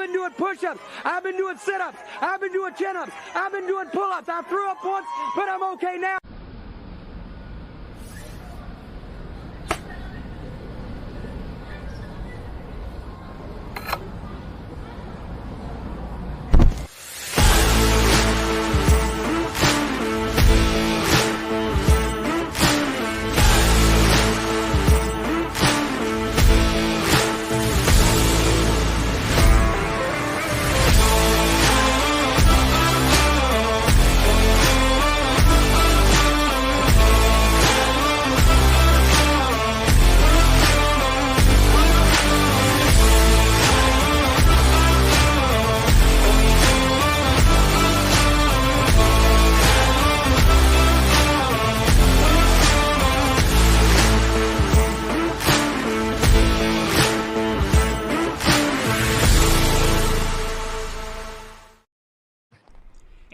been doing push-ups. I've been doing sit-ups. I've been doing chin-ups. I've been doing pull-ups. I threw up once, but I'm okay now.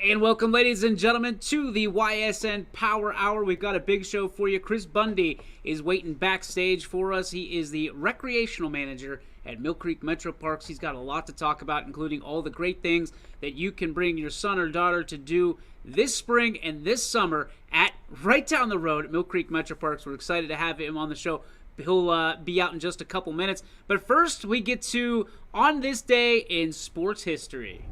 And welcome, ladies and gentlemen, to the Ysn Power Hour. We've got a big show for you. Chris Bundy is waiting backstage for us. He is the recreational manager at Mill Creek Metro Parks. He's got a lot to talk about, including all the great things that you can bring your son or daughter to do this spring and this summer at right down the road at Mill Creek Metro Parks. We're excited to have him on the show. He'll be out in just a couple minutes. But first, we get to On This Day in Sports History.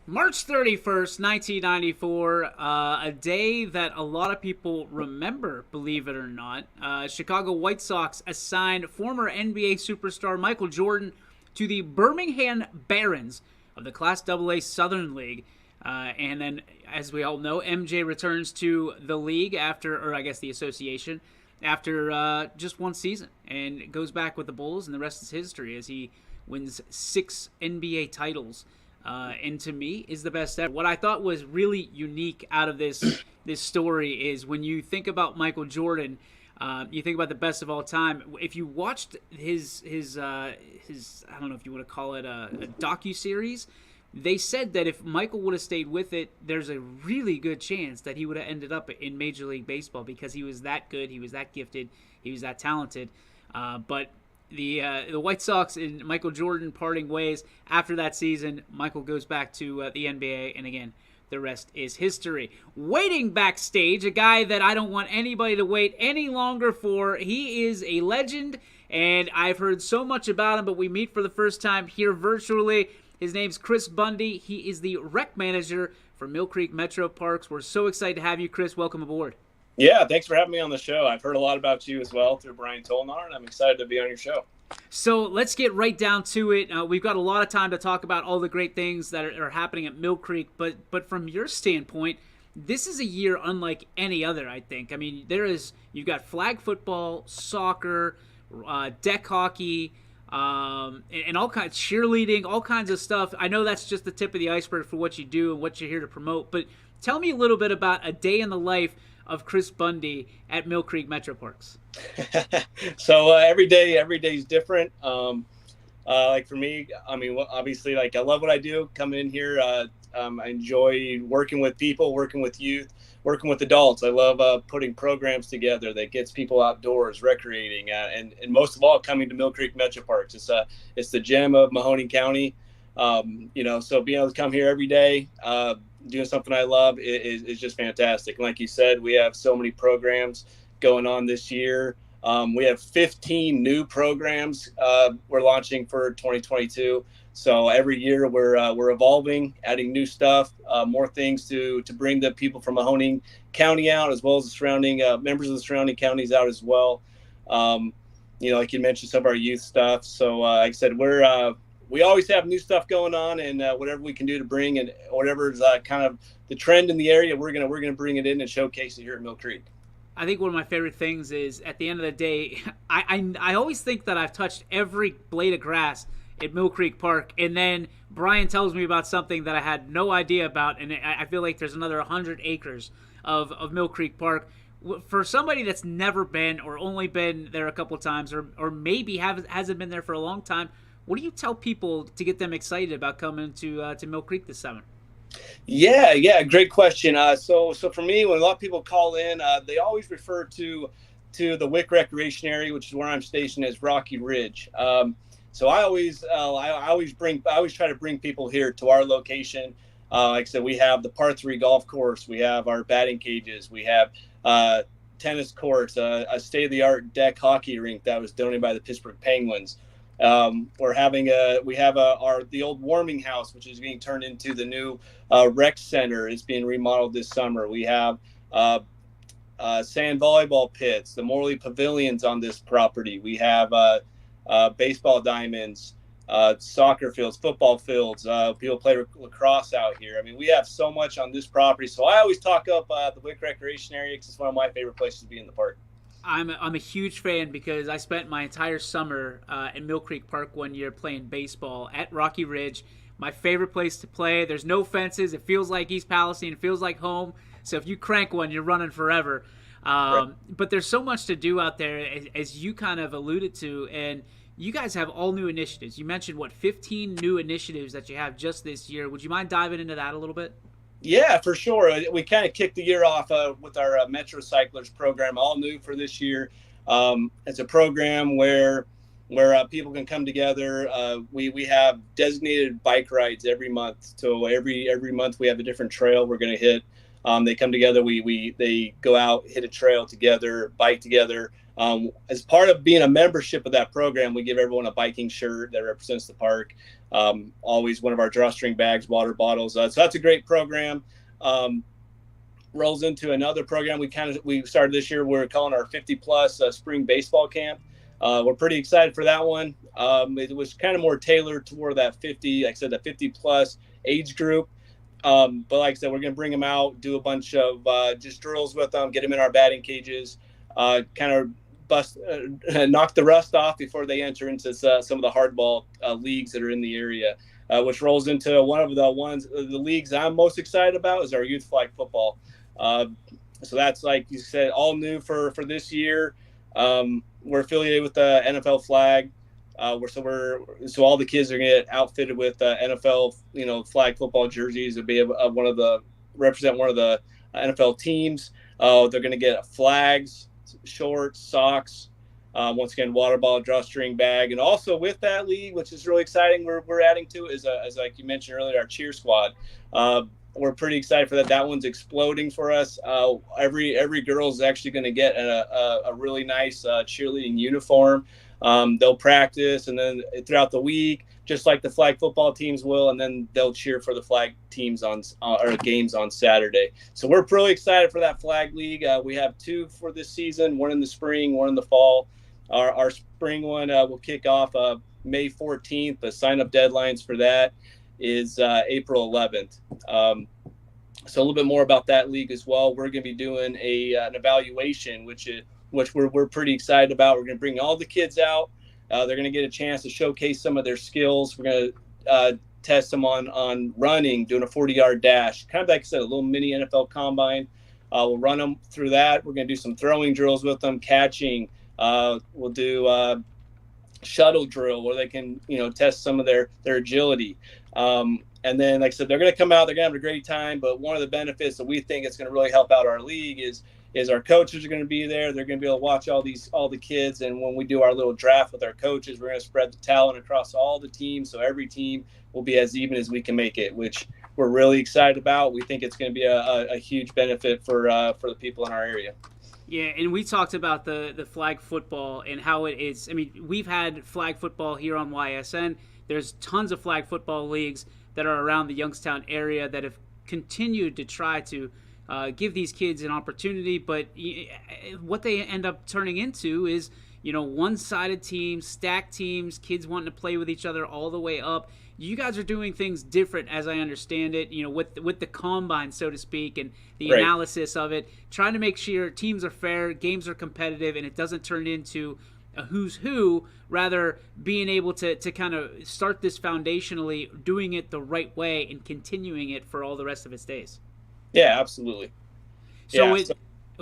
March 31st, 1994, a day that a lot of people remember, believe it or not. Chicago White Sox assigned former NBA superstar Michael Jordan to the Birmingham Barons of the Class AA Southern League. And then, as we all know, MJ returns to the league after, or I guess the association, after just one season. And goes back with the Bulls, and the rest is history as he wins 6 NBA titles. And to me, is the best ever. What I thought was really unique out of this story is when you think about Michael Jordan, you think about the best of all time. If you watched his I don't know if you want to call it a docuseries, they said that if Michael would have stayed with it, there's a really good chance that he would have ended up in Major League Baseball because he was that good, he was that gifted, he was that talented. But the White Sox and Michael Jordan parting ways after that season. Michael goes back to the NBA, and again, the rest is history. Waiting backstage, a guy that I don't want anybody to wait any longer for. He is a legend, and I've heard so much about him, but we meet for the first time here virtually. His name's Chris Bundy. He is the rec manager for Mill Creek Metro Parks. We're so excited to have you, Chris. Welcome aboard. Yeah, thanks for having me on the show. I've heard a lot about you as well through Brian Tolnar, and I'm excited to be on your show. So let's get right down to it. We've got a lot of time to talk about all the great things that are happening at Mill Creek, but from your standpoint, this is a year unlike any other, I think. I mean, you've got flag football, soccer, deck hockey, and all kinds, cheerleading, all kinds of stuff. I know that's just the tip of the iceberg for what you do and what you're here to promote, but tell me a little bit about a day in the life of Chris Bundy at Mill Creek Metro Parks. So every day is different. Like for me, I mean, obviously, like I love what I do. Coming in here, I enjoy working with people, working with youth, working with adults. I love putting programs together that gets people outdoors, recreating, and most of all, coming to Mill Creek Metro Parks. It's the gem of Mahoning County. So being able to come here every day, doing something I love is just fantastic. And like you said, we have so many programs going on this year. We have 15 new programs we're launching for 2022. So every year we're evolving, adding new stuff, more things to bring the people from Mahoning County out, as well as the surrounding members of the surrounding counties out as well. Like you mentioned, some of our youth stuff. So like I said, we always have new stuff going on, and whatever we can do to bring, and whatever is kind of the trend in the area, we're gonna bring it in and showcase it here at Mill Creek. I think one of my favorite things is at the end of the day, I always think that I've touched every blade of grass at Mill Creek Park, and then Brian tells me about something that I had no idea about, and I feel like there's another 100 acres of Mill Creek Park. For somebody that's never been or only been there a couple of times, or maybe hasn't been there for a long time, what do you tell people to get them excited about coming to Mill Creek this summer? Yeah, great question. So for me, when a lot of people call in, they always refer to the Wick Recreation area, which is where I'm stationed, as Rocky Ridge. So I always try to bring people here to our location. Like I said, we have the par 3 golf course, we have our batting cages, we have tennis courts, a state-of-the-art deck hockey rink that was donated by the Pittsburgh Penguins. We have the old warming house, which is being turned into the new rec center. It's being remodeled this summer. We have sand volleyball pits, the Morley pavilions on this property. We have baseball diamonds, soccer fields, football fields. People play lacrosse out here. I mean, we have so much on this property. So I always talk up the Wick Recreation area because it's one of my favorite places to be in the park. I'm a huge fan because I spent my entire summer in Mill Creek Park one year playing baseball at Rocky Ridge. My favorite place to play. There's no fences. It feels like East Palestine. It feels like home. So if you crank one, you're running forever. Right. But there's so much to do out there, as you kind of alluded to, and you guys have all new initiatives. You mentioned, 15 new initiatives that you have just this year. Would you mind diving into that a little bit? Yeah, for sure. We kind of kicked the year off with our Metro Cyclers program, all new for this year. It's a program where people can come together. We have designated bike rides every month. So every month we have a different trail we're going to hit. They come together. They go out, hit a trail together, bike together. As part of being a membership of that program, we give everyone a biking shirt that represents the park. Always one of our drawstring bags, water bottles. So that's a great program. Rolls into another program we started this year. We're calling our 50+ spring baseball camp. We're pretty excited for that one. It was kind of more tailored toward that 50, like I said, the 50+ age group. But like I said, we're going to bring them out, do a bunch of just drills with them, get them in our batting cages, kind of knock the rust off before they enter into some of the hardball leagues that are in the area, which rolls into one of the leagues I'm most excited about is our youth flag football. So that's, like you said, all new for this year. We're affiliated with the NFL flag. So all the kids are going to get outfitted with NFL, flag football jerseys. It'll be represent one of the NFL teams. They're going to get flags, shorts, socks, once again, water bottle, drawstring bag. And also with that league, which is really exciting, we're adding to is as like you mentioned earlier, our cheer squad. We're pretty excited for that. That one's exploding for us. Every girl is actually going to get a really nice cheerleading uniform. They'll practice, and then throughout the week, just like the flag football teams will, and then they'll cheer for the flag teams on games on Saturday. So we're really excited for that flag league. We have 2 for this season, one in the spring, one in the fall. Our spring one will kick off May 14th. The sign-up deadlines for that is April 11th. So a little bit more about that league as well. We're going to be doing an evaluation, which we're pretty excited about. We're going to bring all the kids out. They're going to get a chance to showcase some of their skills. We're going to test them on running, doing a 40-yard dash, kind of like I said, a little mini NFL combine. We'll run them through that. We're going to do some throwing drills with them, catching. We'll do shuttle drill where they can, test some of their agility. And then, like I said, they're going to come out. They're going to have a great time. But one of the benefits that we think is going to really help out our league is our coaches are going to be there. They're going to be able to watch all the kids. And when we do our little draft with our coaches, we're going to spread the talent across all the teams. So every team will be as even as we can make it, which we're really excited about. We think it's going to be a huge benefit for the people in our area. Yeah, and we talked about the flag football and how it is. I mean, we've had flag football here on YSN. There's tons of flag football leagues that are around the Youngstown area that have continued to try to give these kids an opportunity, but what they end up turning into is, one-sided teams, stacked teams, kids wanting to play with each other all the way up. You guys are doing things different, as I understand it, with the combine, so to speak, and the Right. analysis of it, trying to make sure teams are fair, games are competitive, and it doesn't turn into a who's who, rather being able to kind of start this foundationally, doing it the right way, and continuing it for all the rest of its days. Yeah, absolutely. So, Yeah,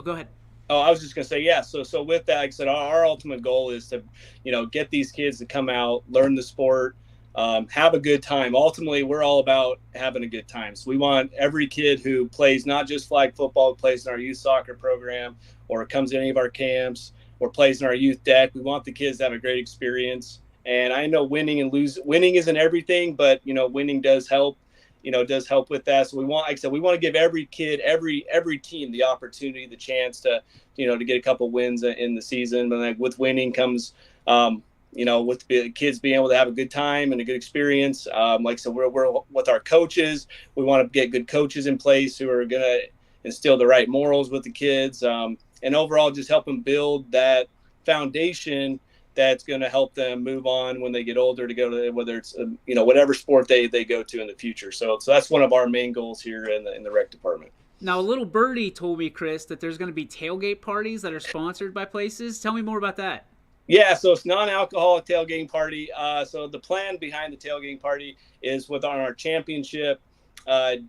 go ahead. Oh, I was just going to say, yeah. So with that, like I said, our ultimate goal is to, get these kids to come out, learn the sport, have a good time. Ultimately, we're all about having a good time. So we want every kid who plays not just flag football, plays in our youth soccer program, or comes to any of our camps, or plays in our youth deck. We want the kids to have a great experience. And I know winning isn't everything, but winning does help. Does help with that. So like I said, we want to give every kid, every team the opportunity, the chance to get a couple wins in the season. But like with winning comes, with the kids being able to have a good time and a good experience. So we're with our coaches. We want to get good coaches in place who are going to instill the right morals with the kids, and overall just help them build that foundation that's going to help them move on when they get older to go to whether it's whatever sport they go to in the future. So that's one of our main goals here in the rec department. Now, a little birdie told me, Chris, that there's going to be tailgate parties that are sponsored by places. Tell me more about that. Yeah, so it's non-alcoholic tailgating party. So the plan behind the tailgating party is on our championship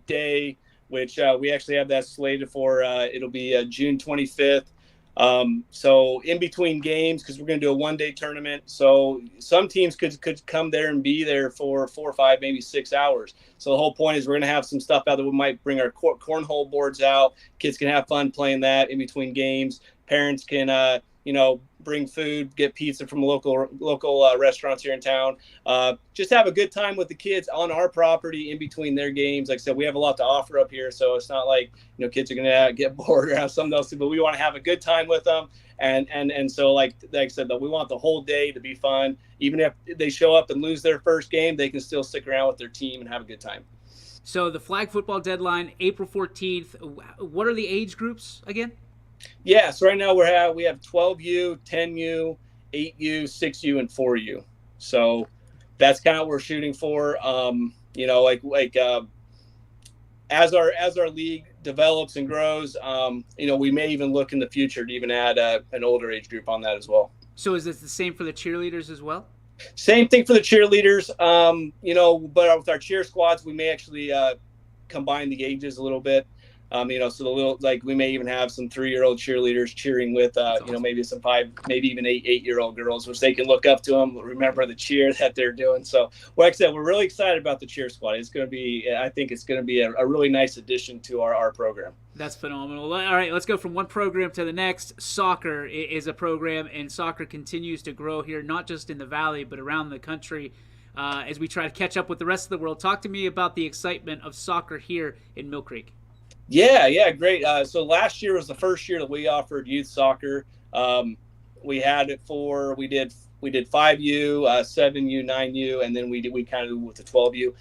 day, which we actually have that slated for. It'll be June 25th. So in between games, because we're going to do a one-day tournament, so some teams could come there and be there for 4 or 5, maybe 6 hours. So the whole point is we're going to have some stuff out that we might bring our cornhole boards out. Kids can have fun playing that in between games. Parents can, bring food, get pizza from local restaurants here in town. Just have a good time with the kids on our property in between their games. Like I said, we have a lot to offer up here, so it's not like kids are going to get bored or have something else to do, but we want to have a good time with them. And so like I said, we want the whole day to be fun. Even if they show up and lose their first game, they can still stick around with their team and have a good time. So the flag football deadline, April 14th. What are the age groups again? Yeah, so right now we have 12U, 10U, 8U, 6U, and 4U. So that's kind of what we're shooting for. As our league develops and grows, we may even look in the future to even add an older age group on that as well. So is it the same for the cheerleaders as well? Same thing for the cheerleaders. But with our cheer squads, we may actually combine the ages a little bit. So the little, we may even have some 3-year-old cheerleaders cheering with, awesome. Maybe some 5, maybe even 8-year-old girls, which they can look up to them, remember the cheer that they're doing. So, like I said, we're really excited about the cheer squad. I think it's going to be a really nice addition to our program. That's phenomenal. All right, let's go from one program to the next. Soccer is a program, and soccer continues to grow here, not just in the Valley, but around the country as we try to catch up with the rest of the world. Talk to me about the excitement of soccer here in Mill Creek. Yeah, great. So last year was the first year that we offered youth soccer. We had it we did 5U, 7U, 9U, and then we kind of with the 12U.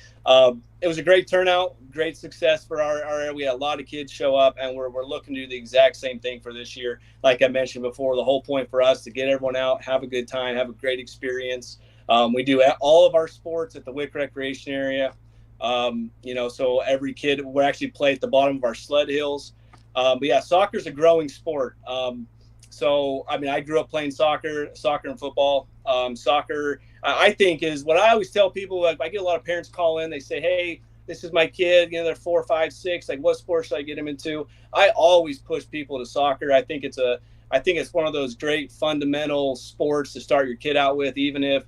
It was a great turnout, great success for our area. We had a lot of kids show up, and we're looking to do the exact same thing for this year. Like I mentioned before, the whole point for us to get everyone out, have a good time, have a great experience. We do all of our sports at the Wick Recreation area. So every kid will actually play at the bottom of our sled hills. But yeah, soccer's a growing sport. I grew up playing soccer and football. Soccer, I think, is what I always tell people. I get a lot of parents call in. They say, hey, this is my kid. They're 4, 5, 6. What sport should I get him into? I always push people to soccer. I think it's one of those great fundamental sports to start your kid out with, even if,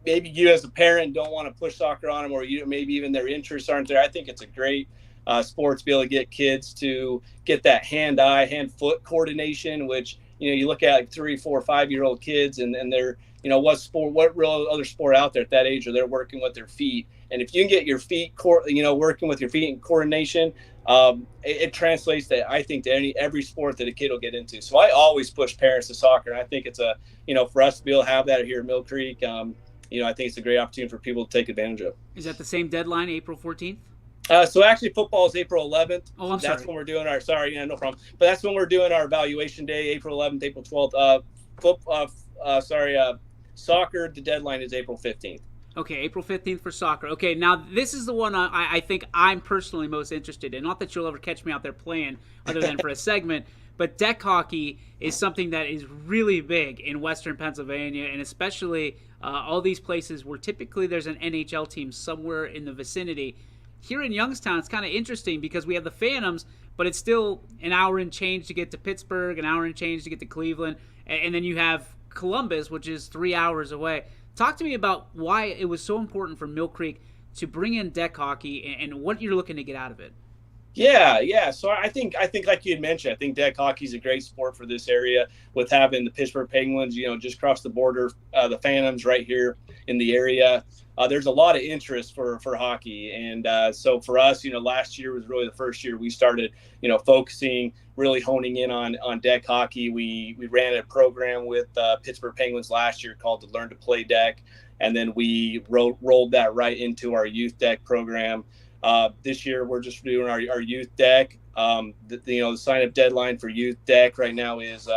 maybe you as a parent don't want to push soccer on them, or maybe even their interests aren't there. I think it's a great sport to be able to get kids to get that hand-eye, hand-foot coordination, which, you look at 3, 4, 5-year-old kids and they're, what real other sport out there at that age, or they're working with their feet. And if you can get your feet, working with your feet and coordination, it translates to, I think, to every sport that a kid will get into. So I always push parents to soccer. And I think it's for us to be able to have that here at Mill Creek, I think it's a great opportunity for people to take advantage of. Is that the same deadline, April 14th? So actually football is April 11th. Oh, I'm sorry. That's when we're doing no problem. But that's when we're doing our evaluation day, April 11th, April 12th. Soccer, the deadline is April 15th. Okay, April 15th for soccer. Okay, now this is the one I think I'm personally most interested in. Not that you'll ever catch me out there playing other than for a segment, but deck hockey is something that is really big in Western Pennsylvania, and especially all these places where typically there's an NHL team somewhere in the vicinity. Here in Youngstown, it's kind of interesting because we have the Phantoms, but it's still an hour and change to get to Pittsburgh, an hour and change to get to Cleveland, and then you have Columbus, which is 3 hours away. Talk to me about why it was so important for Mill Creek to bring in deck hockey and what you're looking to get out of it. Yeah. So I think like you had mentioned, I think deck hockey is a great sport for this area with having the Pittsburgh Penguins, just across the border, the Phantoms right here in the area. There's a lot of interest for hockey. And so for us, last year was really the first year we started, focusing, really honing in on deck hockey. We ran a program with Pittsburgh Penguins last year called the Learn to Play Deck. And then we rolled that right into our youth deck program. This year, we're just doing our youth deck. The sign-up deadline for youth deck right now is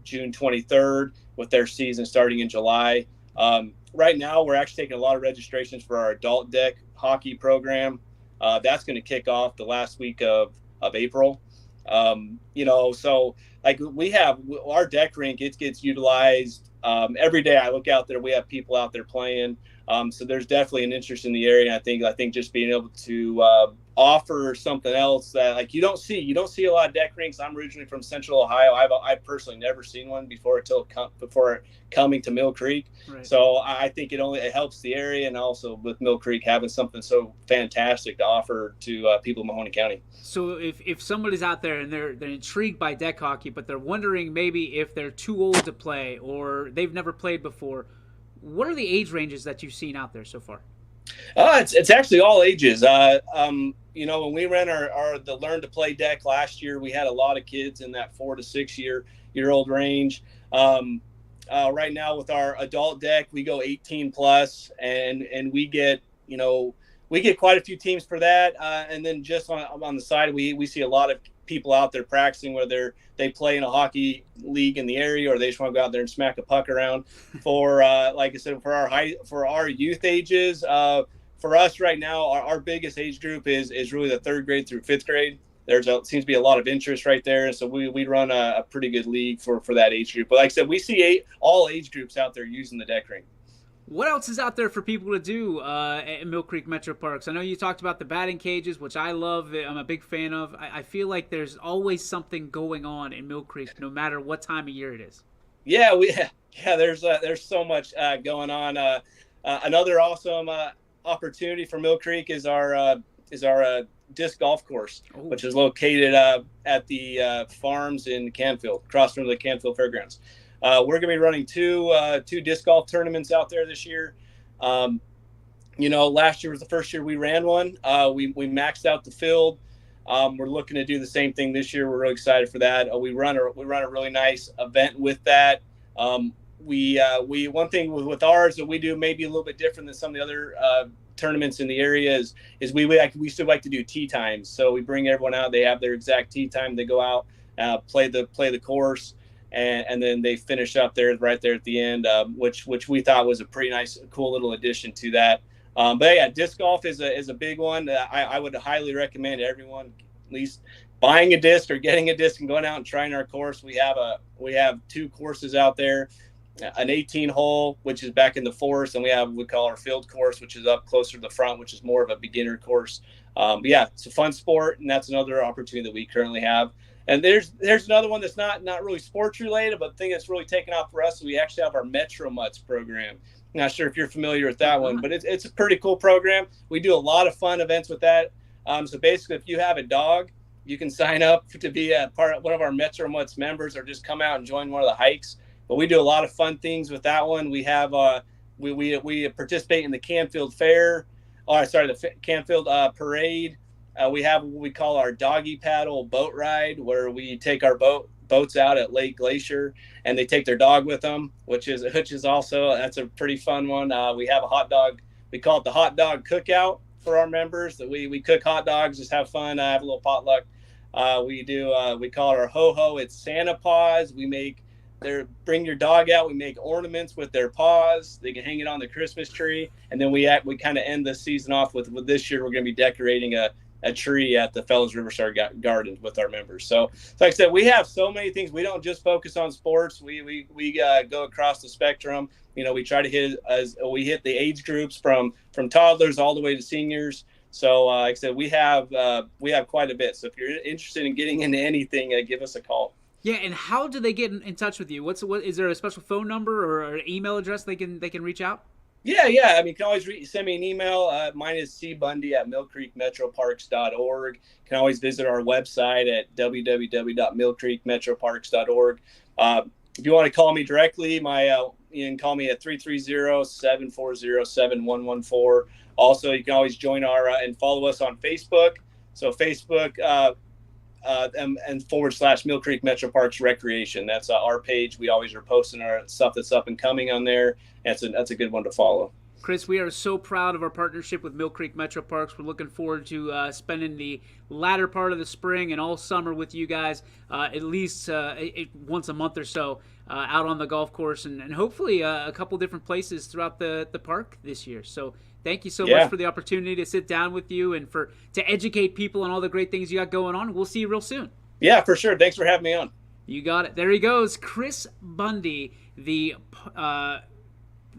June 23rd, with their season starting in July. Right now, we're actually taking a lot of registrations for our adult deck hockey program. That's going to kick off the last week of April. So like we have our deck rink, it gets utilized every day. I look out there, we have people out there playing. So there's definitely an interest in the area. I think just being able to offer something else that like you don't see a lot of deck rinks. I'm originally from Central Ohio. I've personally never seen one before coming to Mill Creek. Right. So I think it helps the area, and also with Mill Creek having something so fantastic to offer to people in Mahoney County. So if somebody's out there and they're intrigued by deck hockey, but they're wondering maybe if they're too old to play or they've never played before, what are the age ranges that you've seen out there so far? It's actually all ages. When we ran the Learn to Play deck last year, we had a lot of kids in that 4 to 6 year old range. Right now with our adult deck, we go 18 plus, and we get quite a few teams for that. And then just on the side, we see a lot of people out there practicing, whether they play in a hockey league in the area or they just want to go out there and smack a puck around. For like I said, for our youth ages, for us right now, our biggest age group is really the 3rd grade through 5th grade. Seems to be a lot of interest right there, so we run a pretty good league for that age group. But like I said, we see all age groups out there using the deck ring. What else is out there for people to do at Mill Creek Metro Parks? I know you talked about the batting cages, which I love. I'm a big fan of. I feel like there's always something going on in Mill Creek, no matter what time of year it is. Yeah, there's so much going on. Another awesome opportunity for Mill Creek is our disc golf course, which is located at the farms in Canfield, across from the Canfield Fairgrounds. We're going to be running two disc golf tournaments out there this year. Last year was the first year we ran one. We maxed out the field. We're looking to do the same thing this year. We're really excited for that. We run a really nice event with that. One thing with ours that we do maybe a little bit different than some of the other tournaments in the area is we still like to do tee times. So we bring everyone out. They have their exact tee time. They go out, play the course. And then they finish up right there at the end, which we thought was a pretty nice, cool little addition to that. But yeah, disc golf is a big one. I would highly recommend everyone at least buying a disc or getting a disc and going out and trying our course. We have 2 courses out there, an 18-hole, which is back in the forest, and we call our field course, which is up closer to the front, which is more of a beginner course. But yeah, it's a fun sport, and that's another opportunity that we currently have. And there's another one that's not really sports related, but the thing that's really taken off for us is we actually have our Metro Mutts program. I'm not sure if you're familiar with that one, but it's a pretty cool program. We do a lot of fun events with that. So basically, if you have a dog, you can sign up to be one of our Metro Mutts members, or just come out and join one of the hikes. But we do a lot of fun things with that one. We have we participate in the Canfield Fair. The Canfield Parade. We have what we call our doggy paddle boat ride, where we take our boats out at Lake Glacier, and they take their dog with them, which is also, that's a pretty fun one. We have a hot dog. We call it the hot dog cookout for our members. That we cook hot dogs, just have fun, have a little potluck. We call it our ho-ho. It's Santa paws. Bring your dog out. We make ornaments with their paws. They can hang it on the Christmas tree. And then we kind of end the season off with this year, we're going to be decorating a tree at the Fellows Riverside Garden with our members. So like I said, we have so many things. We don't just focus on sports. We go across the spectrum. We try to hit the age groups from toddlers all the way to seniors. So like I said, we have quite a bit. So if you're interested in getting into anything, give us a call. Yeah, and how do they get in touch with you? What is there a special phone number or an email address they can reach out? Yeah. I mean, you can always send me an email. Mine is cbundy@millcreekmetroparks.org. You can always visit our website at www.millcreekmetroparks.org. If you want to call me directly, you can call me at 330-740-7114. Also, you can always join and follow us on Facebook. So Facebook and / Mill Creek Metro Parks Recreation. That's our page. We always are posting our stuff that's up and coming on there. That's a good one to follow. Chris, we are so proud of our partnership with Mill Creek Metro Parks. We're looking forward to spending the latter part of the spring and all summer with you guys, at least once a month or so, out on the golf course and hopefully a couple different places throughout the park this year. So thank you so much for the opportunity to sit down with you and to educate people on all the great things you got going on. We'll see you real soon. Yeah, for sure. Thanks for having me on. You got it. There he goes, Chris Bundy, the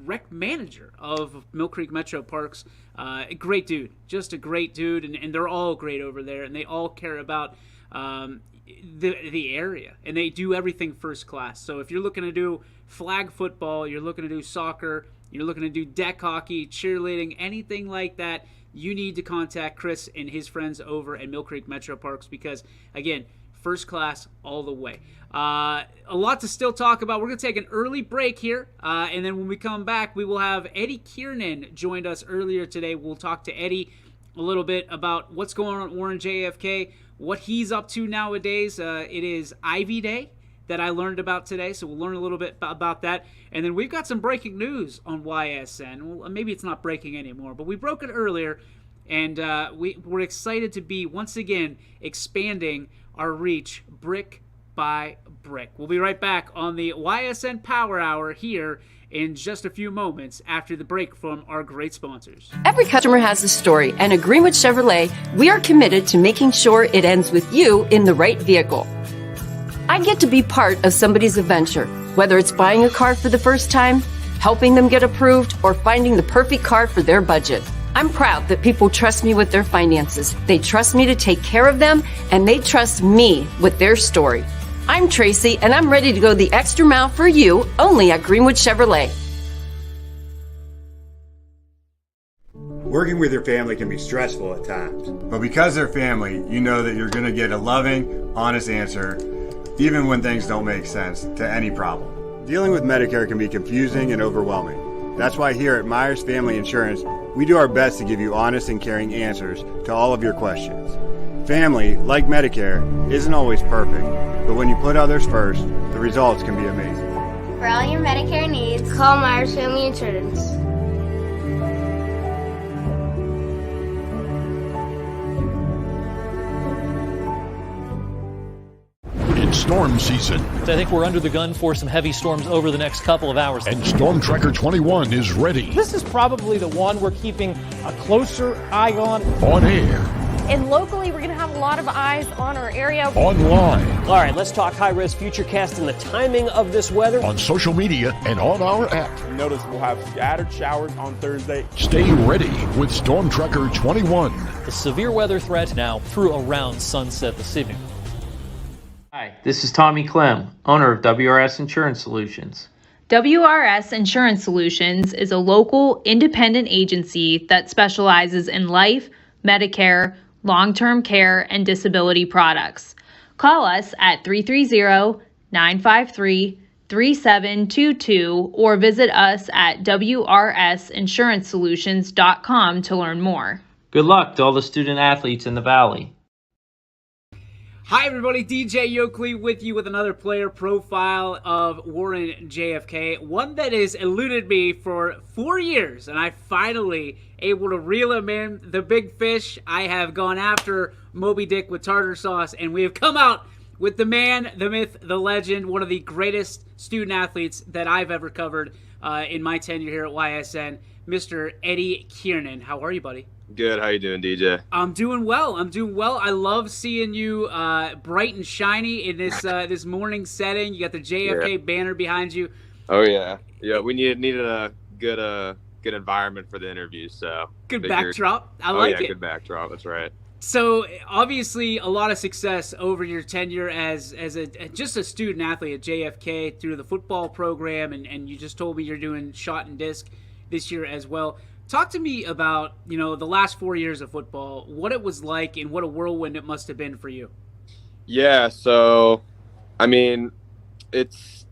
rec manager of Mill Creek Metro Parks. A great dude, just a great dude, and they're all great over there, and they all care about the area, and they do everything first class. So if you're looking to do flag football, you're looking to do soccer, you're looking to do deck hockey, cheerleading, anything like that, you need to contact Chris and his friends over at Mill Creek Metro Parks because, again, first class all the way. A lot to still talk about. We're going to take an early break here, and then when we come back, we will have Eddie Kiernan joined us earlier today. We'll talk to Eddie a little bit about what's going on at Warren JFK, what he's up to nowadays. It is Ivy Day that I learned about today, so we'll learn a little bit about that. And then we've got some breaking news on YSN. Well, maybe it's not breaking anymore, but we broke it earlier, and we're excited to be, once again, expanding our reach brick by brick. We'll be right back on the YSN Power Hour here in just a few moments after the break from our great sponsors. Every customer has a story, and at Greenwood Chevrolet, we are committed to making sure it ends with you in the right vehicle. I get to be part of somebody's adventure, whether it's buying a car for the first time, helping them get approved, or finding the perfect car for their budget. I'm proud that people trust me with their finances. They trust me to take care of them, and they trust me with their story. I'm Tracy, and I'm ready to go the extra mile for you, only at Greenwood Chevrolet. Working with your family can be stressful at times, but because they're family, you know that you're going to get a loving, honest answer, even when things don't make sense, to any problem. Dealing with Medicare can be confusing and overwhelming. That's why here at Myers Family Insurance, we do our best to give you honest and caring answers to all of your questions. Family, like Medicare, isn't always perfect, but when you put others first, the results can be amazing. For all your Medicare needs, call Myers Family Insurance. Storm season. I think we're under the gun for some heavy storms over the next couple of hours. And Storm Tracker 21 is ready. This is probably the one we're keeping a closer eye on. On air. And locally, we're going to have a lot of eyes on our area. Online. All right, let's talk high-risk futurecast and the timing of this weather. On social media and on our app. Notice we'll have scattered showers on Thursday. Stay ready with Storm Tracker 21. The severe weather threat now through around sunset this evening. Hi, this is Tommy Clem, owner of WRS Insurance Solutions. WRS Insurance Solutions is a local independent agency that specializes in life, Medicare, long-term care, and disability products. Call us at 330-953-3722 or visit us at wrsinsuranceSolutions.com to learn more. Good luck to all the student athletes in the Valley. Hi everybody, DJ Yoakley with you with another player profile of Warren JFK, one that has eluded me for 4 years, and I finally able to reel him in, the big fish. I have gone after Moby Dick with tartar sauce, and we have come out with the man, the myth, the legend, one of the greatest student athletes that I've ever covered in my tenure here at YSN, Mr. Eddie Kiernan. How are you, buddy? Good. How you doing, DJ? I'm doing well. I love seeing you bright and shiny in this this morning setting. You got the JFK banner behind you. Oh yeah. We needed a good good environment for the interview. So good backdrop. I like it. Good backdrop. That's right. So obviously a lot of success over your tenure as just a student athlete at JFK through the football program, and you just told me you're doing shot and disc this year as well. Talk to me about, the last 4 years of football, what it was like and what a whirlwind it must have been for you. Yeah, so I mean, it's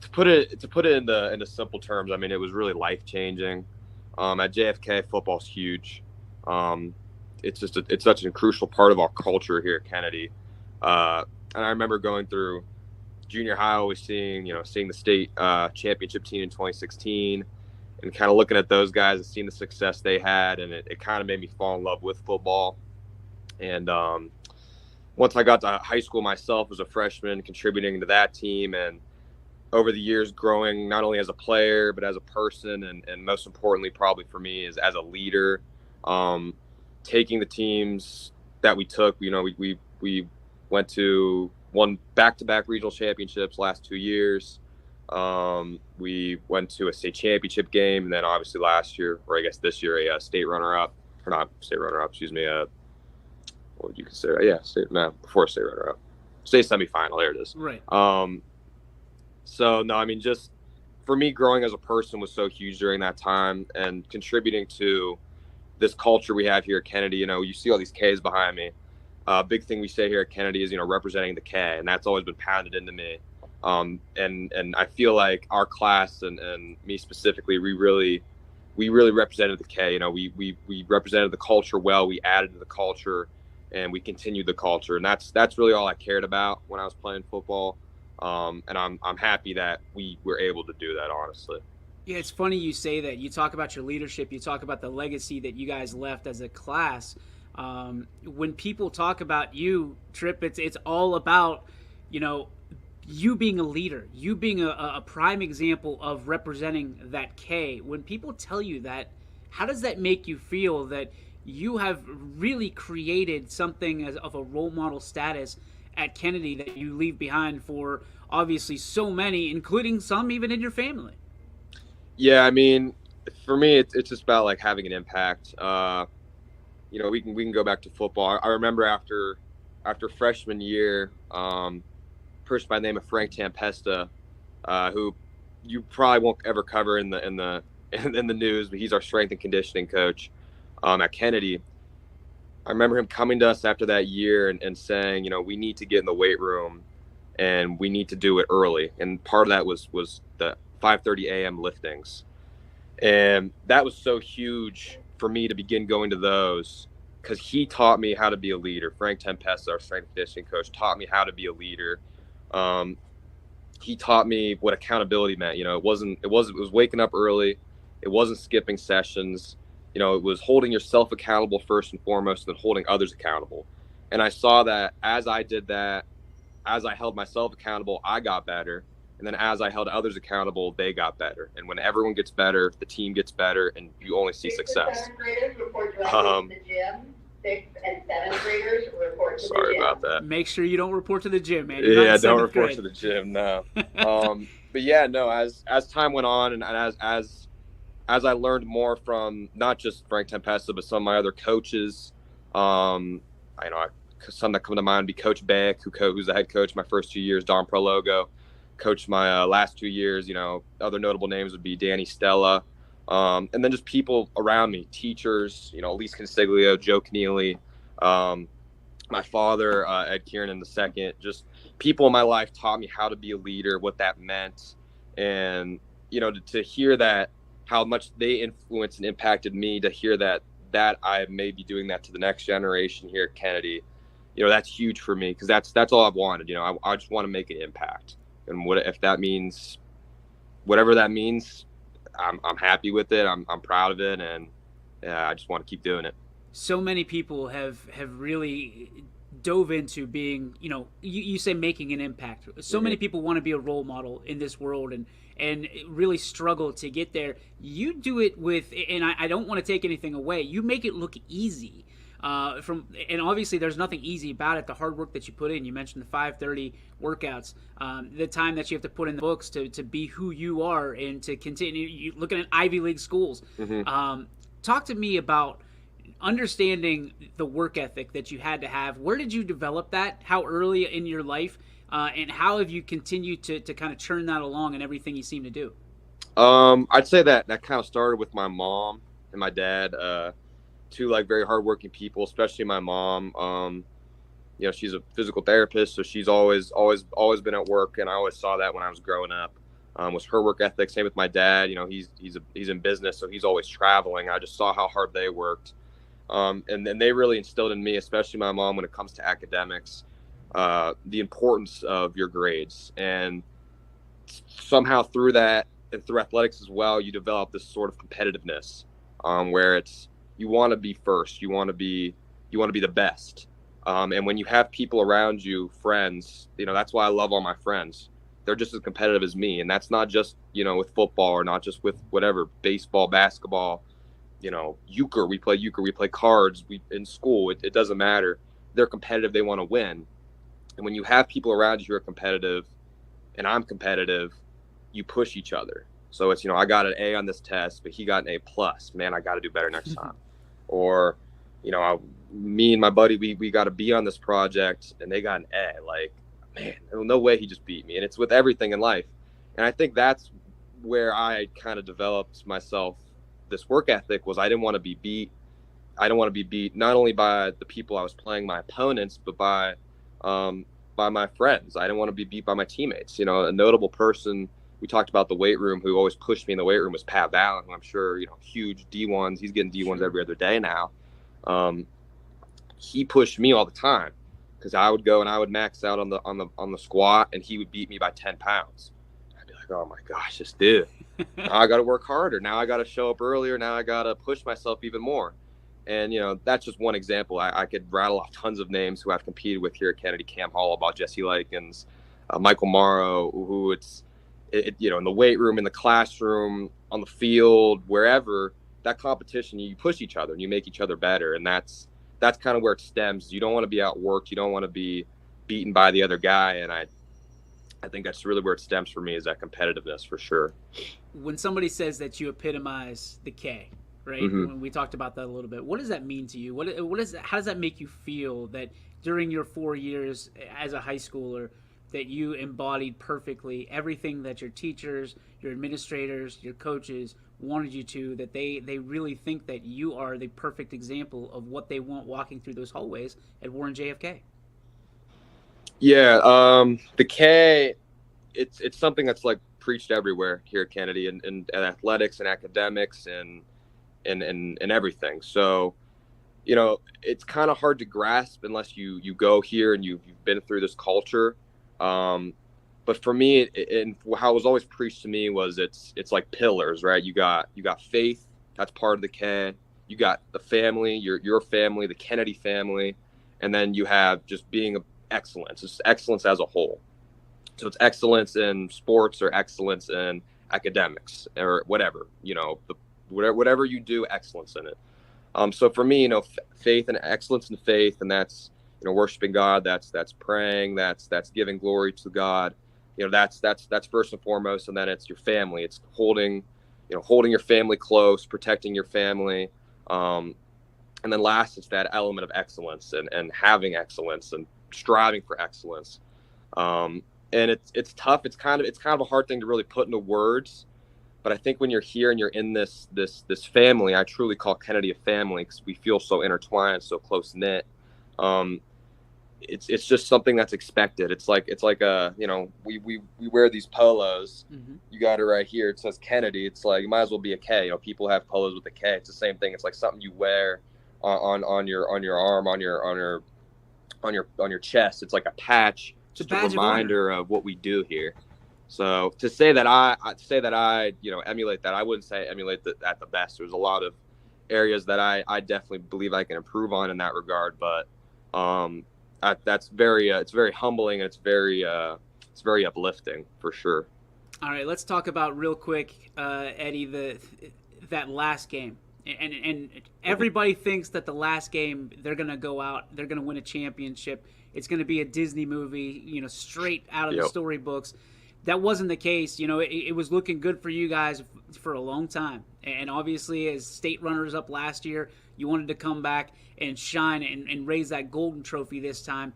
to put it into simple terms, I mean, it was really life-changing. At JFK, football's huge. It's such a crucial part of our culture here at Kennedy. And I remember going through junior high, always seeing the state championship team in 2016 and kind of looking at those guys and seeing the success they had. And it kind of made me fall in love with football. And once I got to high school myself as a freshman, contributing to that team, and over the years growing not only as a player, but as a person, and most importantly, probably for me, is as a leader. Taking the teams that we took, we went to won back-to-back regional championships last 2 years. We went to a state championship game, and then obviously last year, or I guess this year, a state runner-up, or not state runner-up, excuse me. What would you consider? Yeah, before state runner-up, state semifinal. There it is. Right. So no, I mean, just for me, growing as a person was so huge during that time, and contributing to this culture we have here at Kennedy. You see all these K's behind me. Big thing we say here at Kennedy is, representing the K, and that's always been pounded into me. And I feel like our class and me specifically, we really represented the K. We represented the culture well. We added to the culture, and we continued the culture, and that's really all I cared about when I was playing football. And I'm happy that we were able to do that, honestly. Yeah, it's funny you say that. You talk about your leadership. You talk about the legacy that you guys left as a class. When people talk about you, Trip, it's all about, you being a leader, you being a prime example of representing that K. When people tell you that, how does that make you feel that you have really created something of a role model status at Kennedy that you leave behind for obviously so many, including some even in your family? Yeah, I mean, for me, it's just about like having an impact. We can go back to football. I remember after freshman year, person by the name of Frank Tempesta, who you probably won't ever cover in the news, but he's our strength and conditioning coach at Kennedy. I remember him coming to us after that year and saying, we need to get in the weight room and we need to do it early. And part of that was the 5:30 a.m. liftings. And that was so huge for me to begin going to those, because he taught me how to be a leader. Frank Tempesta, our strength and conditioning coach, taught me how to be a leader. He taught me what accountability meant. It was waking up early. It wasn't skipping sessions. It was holding yourself accountable first and foremost, and then holding others accountable. And I saw that as I did that, as I held myself accountable, I got better. And then as I held others accountable, they got better. And when everyone gets better, the team gets better, and you only see success. Sorry about that. Make sure you don't report to the gym, man. Don't report to the gym, no. But yeah, no, as time went on, and as I learned more from not just Frank Tempesta, but some of my other coaches, some that come to mind would be Coach Beck, who's the head coach my first 2 years, Don Prologo. Coached my last 2 years. Other notable names would be Danny Stella, and then just people around me, teachers, Elise Consiglio, Joe Keneally, my father, Ed Kiernan II. Just people in my life taught me how to be a leader, what that meant, and to hear that, how much they influenced and impacted me, to hear that I may be doing that to the next generation here at Kennedy, that's huge for me, because that's all I've wanted. I just want to make an impact. And if that means, whatever that means, I'm happy with it. I'm proud of it, and I just want to keep doing it. So many people have really dove into being, you say making an impact. So many people want to be a role model in this world and really struggle to get there. You do it with, and I don't want to take anything away, you make it look easy. And obviously there's nothing easy about it. The hard work that you put in. You mentioned the 5:30 workouts, the time that you have to put in the books to be who you are and to continue. Looking at Ivy League schools. Talk to me about understanding the work ethic that you had to have. Where did you develop that? How early in your life? And how have you continued to kind of churn that along in everything you seem to do? I'd say that kind of started with my mom and my dad, two like very hardworking people, especially my mom. She's a physical therapist, so she's always been at work, and I always saw that when I was growing up. Was her work ethic. Same with my dad. He's in business, so he's always traveling. I just saw how hard they worked, and then they really instilled in me, especially my mom, when it comes to academics, the importance of your grades. And somehow through that and through athletics as well, you develop this sort of competitiveness, where it's you want to be first, you want to be the best. And when you have people around you, friends, that's why I love all my friends. They're just as competitive as me. And that's not just, with football, or not just with whatever, baseball, basketball, euchre, we play cards, in school, it doesn't matter. They're competitive. They want to win. And when you have people around you who are competitive and I'm competitive, you push each other. So it's, I got an A on this test, but he got an A+. Man, I got to do better next time. Or, me and my buddy, we got a B on this project and they got an A. Like, man, no way he just beat me. And it's with everything in life. And I think that's where I kind of developed myself. This work ethic was I didn't want to be beat. I don't want to be beat not only by the people I was playing, my opponents, but by my friends. I didn't want to be beat by my teammates. A notable person we talked about the weight room who always pushed me in the weight room was Pat Vallon, who I'm sure, huge D1s. He's getting D1s every other day now. He pushed me all the time because I would go and I would max out on the squat and he would beat me by 10 pounds. I'd be like, oh my gosh, this dude. Now I got to work harder. Now I got to show up earlier. Now I got to push myself even more. And, that's just one example. I could rattle off tons of names who I've competed with here at Kennedy, Cam Hall, about Jesse Likens, Michael Morrow, who in the weight room, in the classroom, on the field, wherever, that competition, you push each other and you make each other better. And that's kind of where it stems. You don't want to be outworked. You don't want to be beaten by the other guy. And I think that's really where it stems for me, is that competitiveness, for sure. When somebody says that you epitomize the K, right? When we talked about that a little bit, what does that mean to you? How does that make you feel that during your 4 years as a high schooler that you embodied perfectly everything that your teachers, your administrators, your coaches wanted you to, that they really think that you are the perfect example of what they want walking through those hallways at Warren JFK? Yeah, the K, it's something that's like preached everywhere here at Kennedy, and athletics and academics and everything. So, it's kind of hard to grasp unless you go here and you've been through this culture. But for me, and how it was always preached to me was it's like pillars, right? You got faith, that's part of the K. You got the family, your family, the Kennedy family, and then you have just being excellence. It's excellence as a whole. So it's excellence in sports or excellence in academics or whatever, whatever you do, excellence in it. So for me, faith and excellence in faith, and that's, worshiping God, that's praying, that's giving glory to God. That's first and foremost. And then it's your family. It's holding your family close, protecting your family. And then last, it's that element of excellence and having excellence and striving for excellence. And it's tough. It's kind of a hard thing to really put into words. But I think when you're here and you're in this family, I truly call Kennedy a family because we feel so intertwined, so close knit. It's just something that's expected. It's like we wear these polos. You got it right here. It says Kennedy. It's like, you might as well be a K. People have polos with a K. It's the same thing. It's like something you wear on your arm, on your chest. It's like a patch, just a reminder of what we do here. So to say that I emulate that, I wouldn't say emulate that at the best. There's a lot of areas that I definitely believe I can improve on in that regard. But that's very it's very humbling, and it's very uplifting for sure. All right, let's talk about real quick, Eddie, that last game And everybody thinks that the last game they're going to go out, they're going to win a championship. It's going to be a Disney movie, straight out of the storybooks. That wasn't the case. It was looking good for you guys for a long time. And obviously, as state runners-up last year, you wanted to come back and shine and raise that golden trophy this time.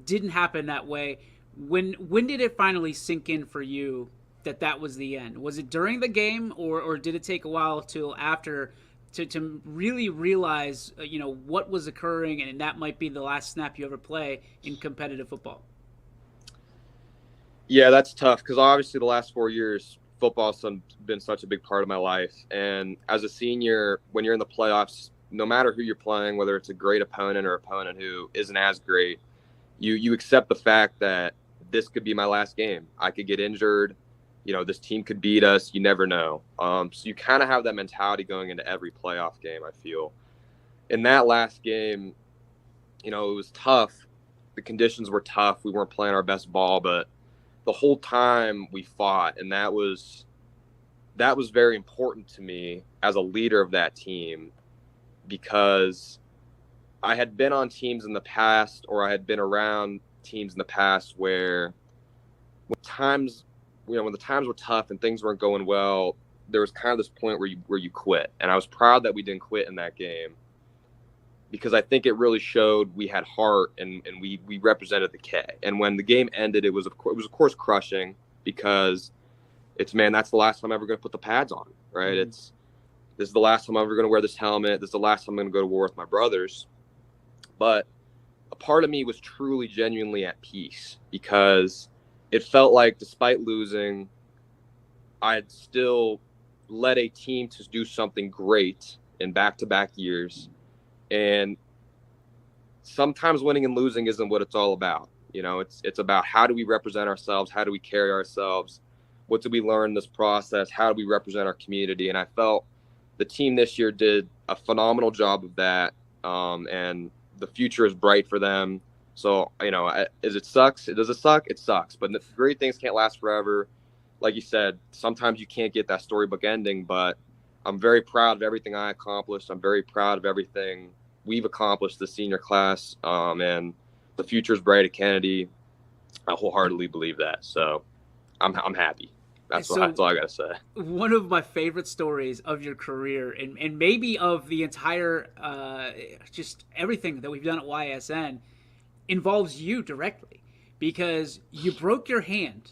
Didn't happen that way. When did it finally sink in for you that was the end? Was it during the game, or did it take a while till after to really realize, what was occurring, and that might be the last snap you ever play in competitive football? Yeah, that's tough because obviously the last 4 years, football's been such a big part of my life. And as a senior, when you're in the playoffs, no matter who you're playing, whether it's a great opponent or opponent who isn't as great, you accept the fact that this could be my last game. I could get injured. This team could beat us. You never know. So you kind of have that mentality going into every playoff game, I feel. In that last game, it was tough. The conditions were tough. We weren't playing our best ball, but the whole time we fought, and that was very important to me as a leader of that team, because I had been on teams in the past, or I had been around teams in the past where when the times were tough and things weren't going well, there was kind of this point where you quit. And I was proud that we didn't quit in that game, because I think it really showed we had heart and we represented the K. And when the game ended, it was of course crushing, because that's the last time I'm ever going to put the pads on, right? Mm-hmm. This is the last time I'm ever going to wear this helmet. This is the last time I'm going to go to war with my brothers. But a part of me was truly, genuinely at peace, because it felt like despite losing, I had still led a team to do something great in back-to-back years. And sometimes winning and losing isn't what it's all about. It's about how do we represent ourselves? How do we carry ourselves? What did we learn in this process? How do we represent our community? And I felt the team this year did a phenomenal job of that. And the future is bright for them. So, does it suck? It sucks. But the great things can't last forever. Like you said, sometimes you can't get that storybook ending, but I'm very proud of everything I accomplished. I'm very proud of everything we've accomplished, the senior class, and the future is bright at Kennedy. I wholeheartedly believe that. So I'm happy. That's all I got to say. One of my favorite stories of your career, and maybe of the entire, just everything that we've done at YSN, involves you directly, because you broke your hand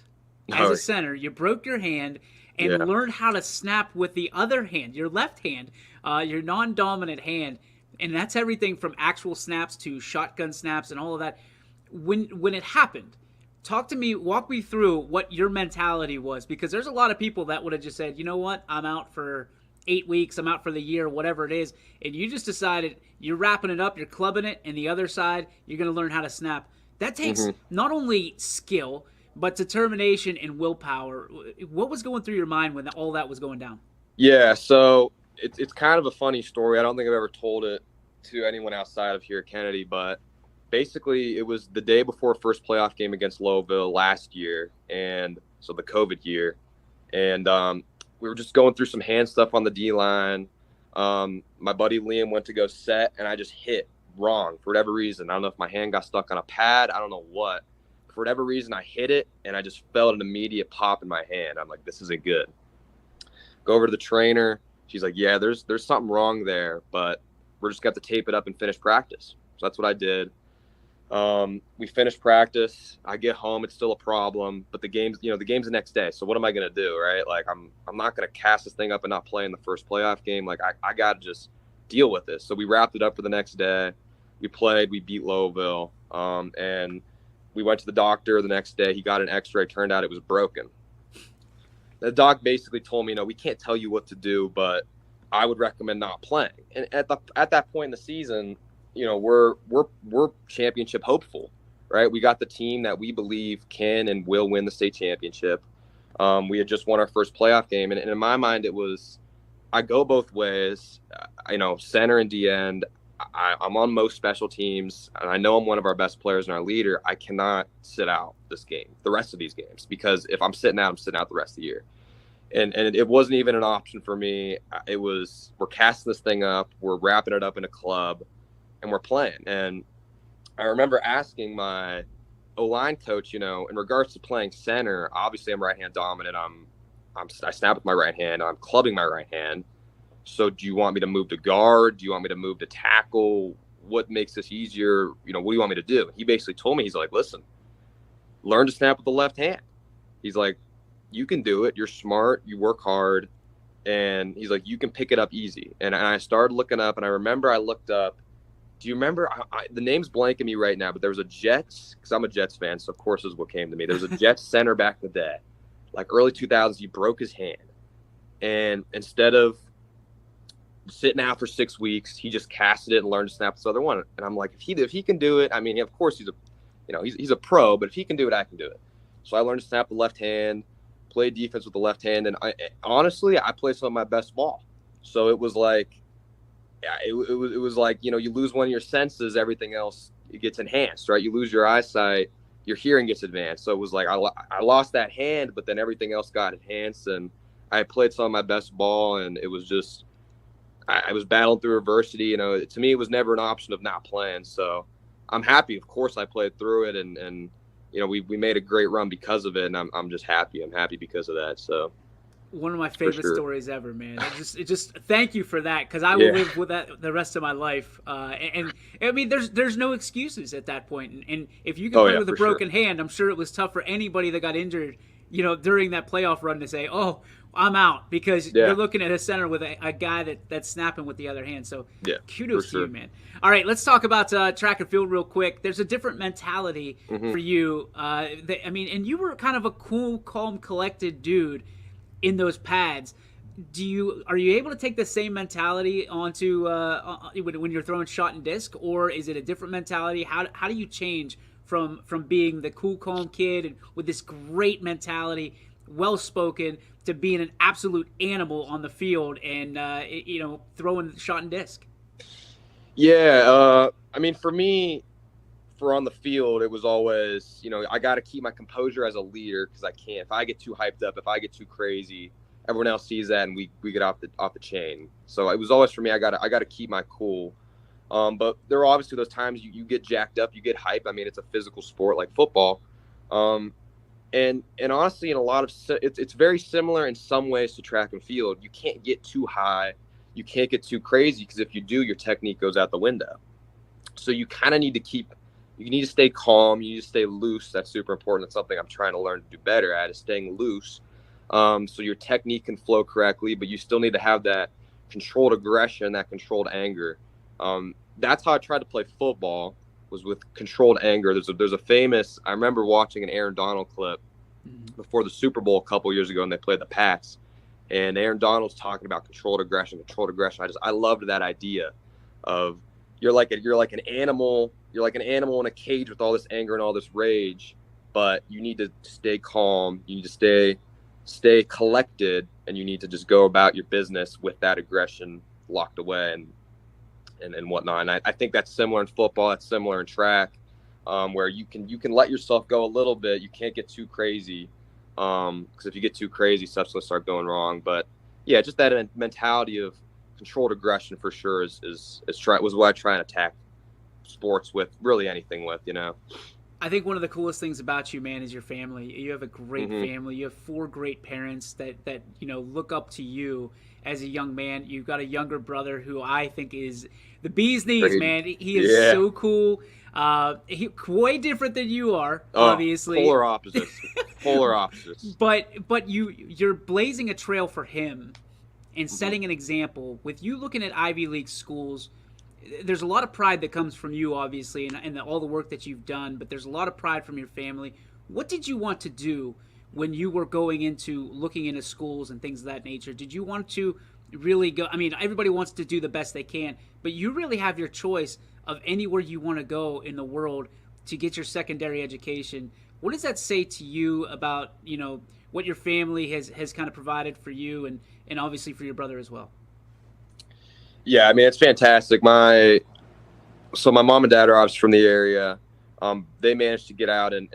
as a center. You broke your hand and learned how to snap with the other hand, your left hand, your non-dominant hand. And that's everything from actual snaps to shotgun snaps and all of that. When it happened, walk me through what your mentality was, because there's a lot of people that would have just said, you know what, I'm out for 8 weeks, I'm out for the year, whatever it is. And you just decided you're wrapping it up, you're clubbing it, and the other side, you're going to learn how to snap. That takes not only skill, but determination and willpower. What was going through your mind when all that was going down? Yeah, so it's kind of a funny story. I don't think I've ever told it to anyone outside of here at Kennedy, but basically it was the day before first playoff game against Lowville last year, and so the COVID year. And we were just going through some hand stuff on the D-line. My buddy Liam went to go set, and I just hit wrong for whatever reason. I don't know if my hand got stuck on a pad. I don't know what. For whatever reason, I hit it, and I just felt an immediate pop in my hand. I'm like, this isn't good. Go over to the trainer. She's like, yeah, there's something wrong there, but we're just going to have to tape it up and finish practice. So that's what I did. We finished practice. I get home. It's still a problem, but the game's the next day. So what am I going to do? Right. Like I'm not going to cast this thing up and not play in the first playoff game. Like I got to just deal with this. So we wrapped it up for the next day. We played, we beat Lowville. And we went to the doctor the next day. He got an x-ray. Turned out it was broken. The doc basically told me, we can't tell you what to do, but I would recommend not playing. And at that point in the season, we're championship hopeful, right? We got the team that we believe can and will win the state championship. We had just won our first playoff game. And in my mind, I go both ways, center and D-end. I'm on most special teams, and I know I'm one of our best players and our leader. I cannot sit out this game, the rest of these games, because if I'm sitting out, I'm sitting out the rest of the year. And it wasn't even an option for me. It was, we're casting this thing up, we're wrapping it up in a club, and we're playing. And I remember asking my O-line coach, in regards to playing center, obviously I'm right hand dominant. I snap with my right hand. I'm clubbing my right hand. So do you want me to move to guard? Do you want me to move to tackle? What makes this easier? What do you want me to do? He basically told me, he's like, listen, learn to snap with the left hand. He's like, you can do it. You're smart. You work hard. And he's like, you can pick it up easy. And I started looking up, and I remember I looked up. Do you remember, the name's blanking me right now, but there was a Jets, because I'm a Jets fan, so of course this is what came to me. There was a Jets center back in the day, like early 2000s. He broke his hand. And instead of sitting out for 6 weeks, he just casted it and learned to snap this other one. And I'm like, if he can do it, I mean, of course he's a pro, but if he can do it, I can do it. So I learned to snap the left hand, play defense with the left hand, and honestly, I played some of my best ball. So it was like, it was like, you lose one of your senses, everything else, it gets enhanced, right? You lose your eyesight, your hearing gets advanced. So it was like I lost that hand, but then everything else got enhanced, and I played some of my best ball, and it was just, I was battling through adversity. To me, it was never an option of not playing. So I'm happy. Of course, I played through it, and we made a great run because of it, and I'm just happy. I'm happy because of that. So. One of my favorite stories ever, man. It just thank you for that, because I will live with that the rest of my life. And I mean, there's no excuses at that point. And if you can play with a broken hand, I'm sure it was tough for anybody that got injured, during that playoff run to say, "Oh, I'm out," because you're looking at a center with a guy that's snapping with the other hand. So kudos to you, man. All right, let's talk about track and field real quick. There's a different mentality for you. And you were kind of a cool, calm, collected dude in those pads. Are you able to take the same mentality onto when you're throwing shot and disc, or is it a different mentality? How do you change from being the cool, calm kid and with this great mentality, well spoken, to being an absolute animal on the field and throwing shot and disc? Yeah, I mean, for me, for on the field, it was always, I got to keep my composure as a leader, because I can't. If I get too hyped up, if I get too crazy, everyone else sees that, and we get off the chain. So it was always for me, I got to keep my cool. But there are obviously those times you get jacked up, you get hype. I mean, it's a physical sport like football. And honestly, in a lot of it's very similar in some ways to track and field. You can't get too high, you can't get too crazy, because if you do, your technique goes out the window. So you kind of need to stay calm. You need to stay loose. That's super important. That's something I'm trying to learn to do better at, is staying loose. So your technique can flow correctly, but you still need to have that controlled aggression, that controlled anger. That's how I tried to play football, was with controlled anger. There's a famous, I remember watching an Aaron Donald clip before the Super Bowl a couple years ago, and they played the Pats, and Aaron Donald's talking about controlled aggression. I loved that idea of you're like an animal in a cage with all this anger and all this rage, but you need to stay calm. You need to stay collected, and you need to just go about your business with that aggression locked away and whatnot. And I think that's similar in football. That's similar in track, where you can let yourself go a little bit. You can't get too crazy, because if you get too crazy, stuff's going to start going wrong. But yeah, just that mentality of controlled aggression for sure was what I try and attack sports with, really anything with, I think one of the coolest things about you, man, is your family. You have a great family. You have 4 great parents that look up to you as a young man. You've got a younger brother who I think is the bee's knees, man. He is so cool. He way different than you are, obviously. Polar opposites. But you're blazing a trail for him and setting an example. With you looking at Ivy League schools, there's a lot of pride that comes from you, obviously, and all the work that you've done, but there's a lot of pride from your family. What did you want to do when you were going into looking into schools and things of that nature? Did you want to really go? I mean, everybody wants to do the best they can, but you really have your choice of anywhere you want to go in the world to get your secondary education. What does that say to you about, what your family has kind of provided for you and obviously for your brother as well? Yeah, I mean, it's fantastic. My mom and dad are obviously from the area. They managed to get out and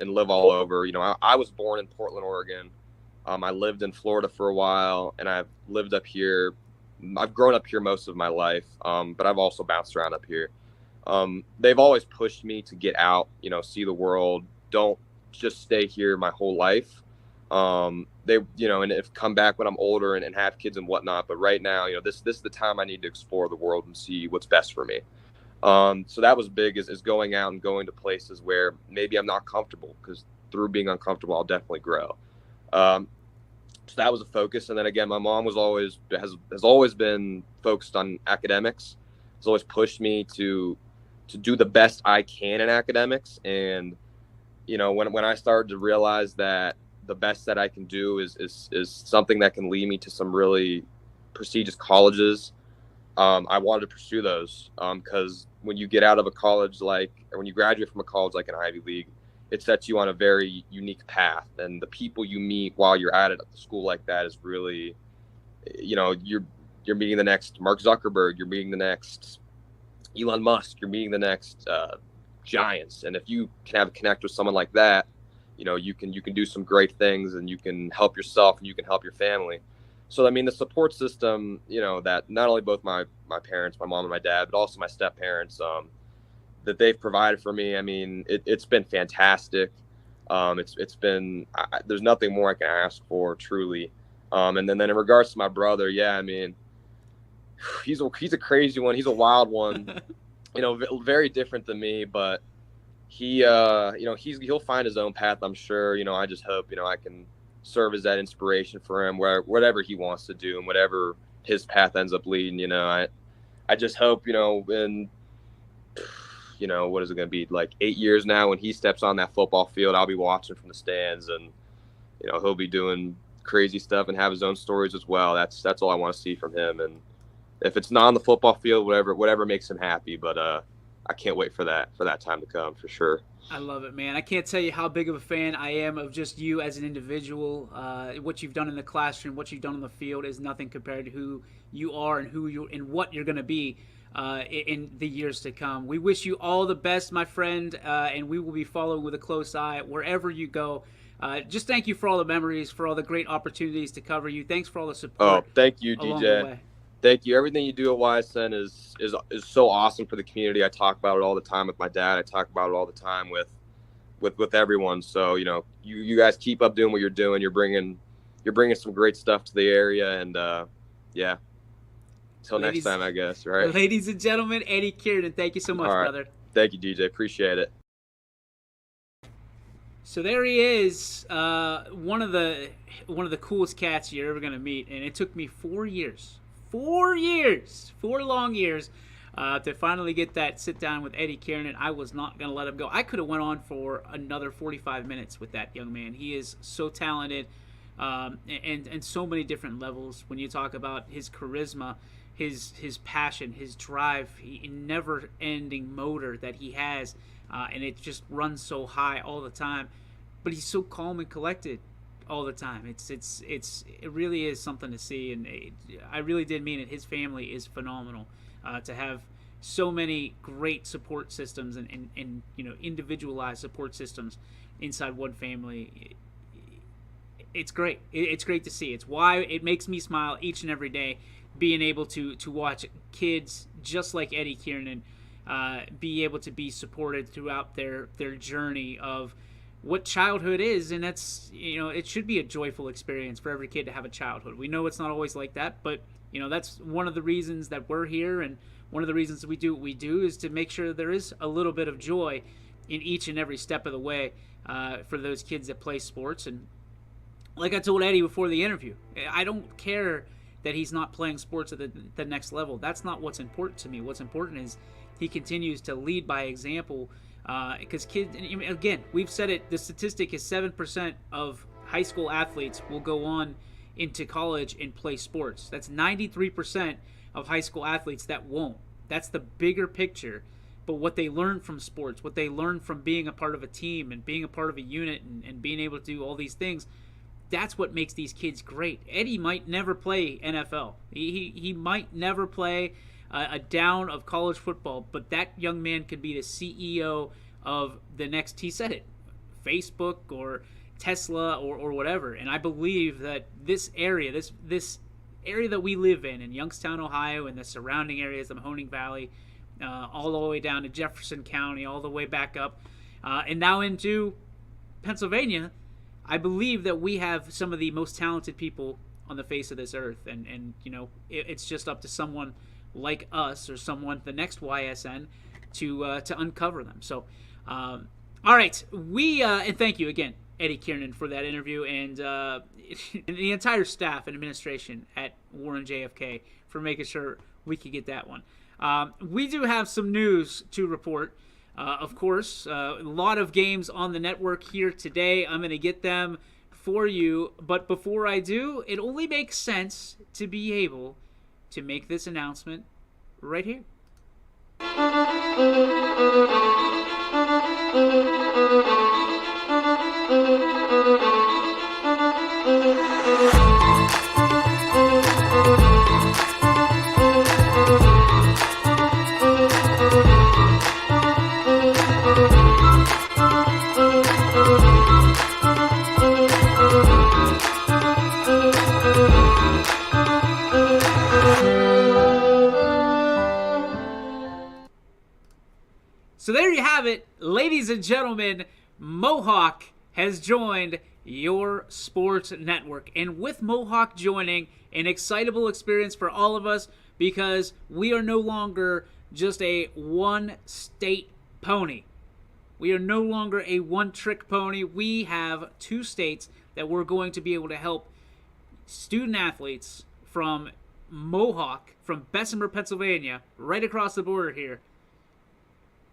live all over. I was born in Portland, Oregon. I lived in Florida for a while, and I've lived up here. I've grown up here most of my life, but I've also bounced around up here. They've always pushed me to get out, see the world. Don't just stay here my whole life. They, and if come back when I'm older and have kids and whatnot. But right now, this is the time I need to explore the world and see what's best for me. So that was big, is going out and going to places where maybe I'm not comfortable, because through being uncomfortable, I'll definitely grow. So that was a focus. And then again, my mom has always been focused on academics. Has always pushed me to do the best I can in academics. And, when I started to realize that the best that I can do is something that can lead me to some really prestigious colleges, I wanted to pursue those. Because when you get out of a college, or when you graduate from a college like an Ivy League, it sets you on a very unique path. And the people you meet while you're at it at the school like that is really, you're meeting the next Mark Zuckerberg, you're meeting the next Elon Musk, you're meeting the next giants. And if you can connect with someone like that, you can do some great things, and you can help yourself and you can help your family. So, the support system, that not only both my parents, my mom and my dad, but also my step parents, that they've provided for me. It's been fantastic. It's been, there's nothing more I can ask for, truly. And then in regards to my brother, he's a crazy one. He's a wild one, very different than me, but he'll find his own path, I'm sure. I just hope, I can serve as that inspiration for him, whatever he wants to do and whatever his path ends up leading. I just hope, in, what is it going to be, like 8 years now, when he steps on that football field, I'll be watching from the stands, and, he'll be doing crazy stuff and have his own stories as well. That's all I want to see from him. And if it's not on the football field, whatever makes him happy. But I can't wait for that time to come, for sure. I love it, man. I can't tell you how big of a fan I am of just you as an individual. What you've done in the classroom, what you've done on the field is nothing compared to who you are and what you're going to be in the years to come. We wish you all the best, my friend, and we will be following with a close eye wherever you go. Just thank you for all the memories, for all the great opportunities to cover you. Thanks for all the support. Oh, thank you, DJ. Thank you. Everything you do at Ysn is so awesome for the community. I talk about it all the time with my dad. I talk about it all the time with everyone. So, you guys keep up doing what you're doing. You're bringing some great stuff to the area. And, until next time, I guess, right? Ladies and gentlemen, Eddie Kiernan, thank you so much, brother. Thank you, DJ. Appreciate it. So there he is, one of the coolest cats you're ever going to meet. And it took me 4 years. 4 long years to finally get that sit down with Eddie Kiernan. I was not going to let him go. I could have went on for another 45 minutes with that young man. He is so talented and so many different levels. When you talk about his charisma, his passion, his drive, never-ending motor that he has, and it just runs so high all the time. But he's so calm and collected all the time. It really is something to see, and I really did mean it. His family is phenomenal. To have so many great support systems and individualized support systems inside one family, it's great. It's great to see. It's why it makes me smile each and every day, being able to watch kids just like Eddie Kiernan be able to be supported throughout their journey of what childhood is. And that's, it should be a joyful experience for every kid to have a childhood. We know it's not always like that, but that's one of the reasons that we're here, and one of the reasons we do what we do is to make sure there is a little bit of joy in each and every step of the way for those kids that play sports. And like I told Eddie before the interview, I don't care that he's not playing sports at the next level. That's not what's important to me. What's important is he continues to lead by example. Because kids, again, we've said it, the statistic is 7% of high school athletes will go on into college and play sports. That's 93% of high school athletes that won't. That's the bigger picture. But what they learn from sports, what they learn from being a part of a team and being a part of a unit and being able to do all these things, that's what makes these kids great. Eddie might never play NFL. He might never play a down of college football, but that young man could be the CEO of the next, he said it, Facebook, or Tesla or whatever. And I believe that this area, this area that we live in Youngstown, Ohio, and the surrounding areas, the Mahoning Valley, all the way down to Jefferson County, all the way back up, and now into Pennsylvania, I believe that we have some of the most talented people on the face of this earth. And you know, it's just up to someone like us or someone, the next YSN, to uncover them. So, all right, and thank you again, Eddie Kiernan, for that interview, and the entire staff and administration at Warren JFK for making sure we could get that one. We do have some news to report. Of course, a lot of games on the network here today. I'm going to get them for you, but before I do, it only makes sense to be able to make this announcement right here. So there you have it, ladies and gentlemen. Mohawk has joined your sports network. And with Mohawk joining, an excitable experience for all of us, because we are no longer just a one-state pony. We are no longer a one-trick pony. We have 2 states that we're going to be able to help student-athletes from Mohawk, from Bessemer, Pennsylvania, right across the border here,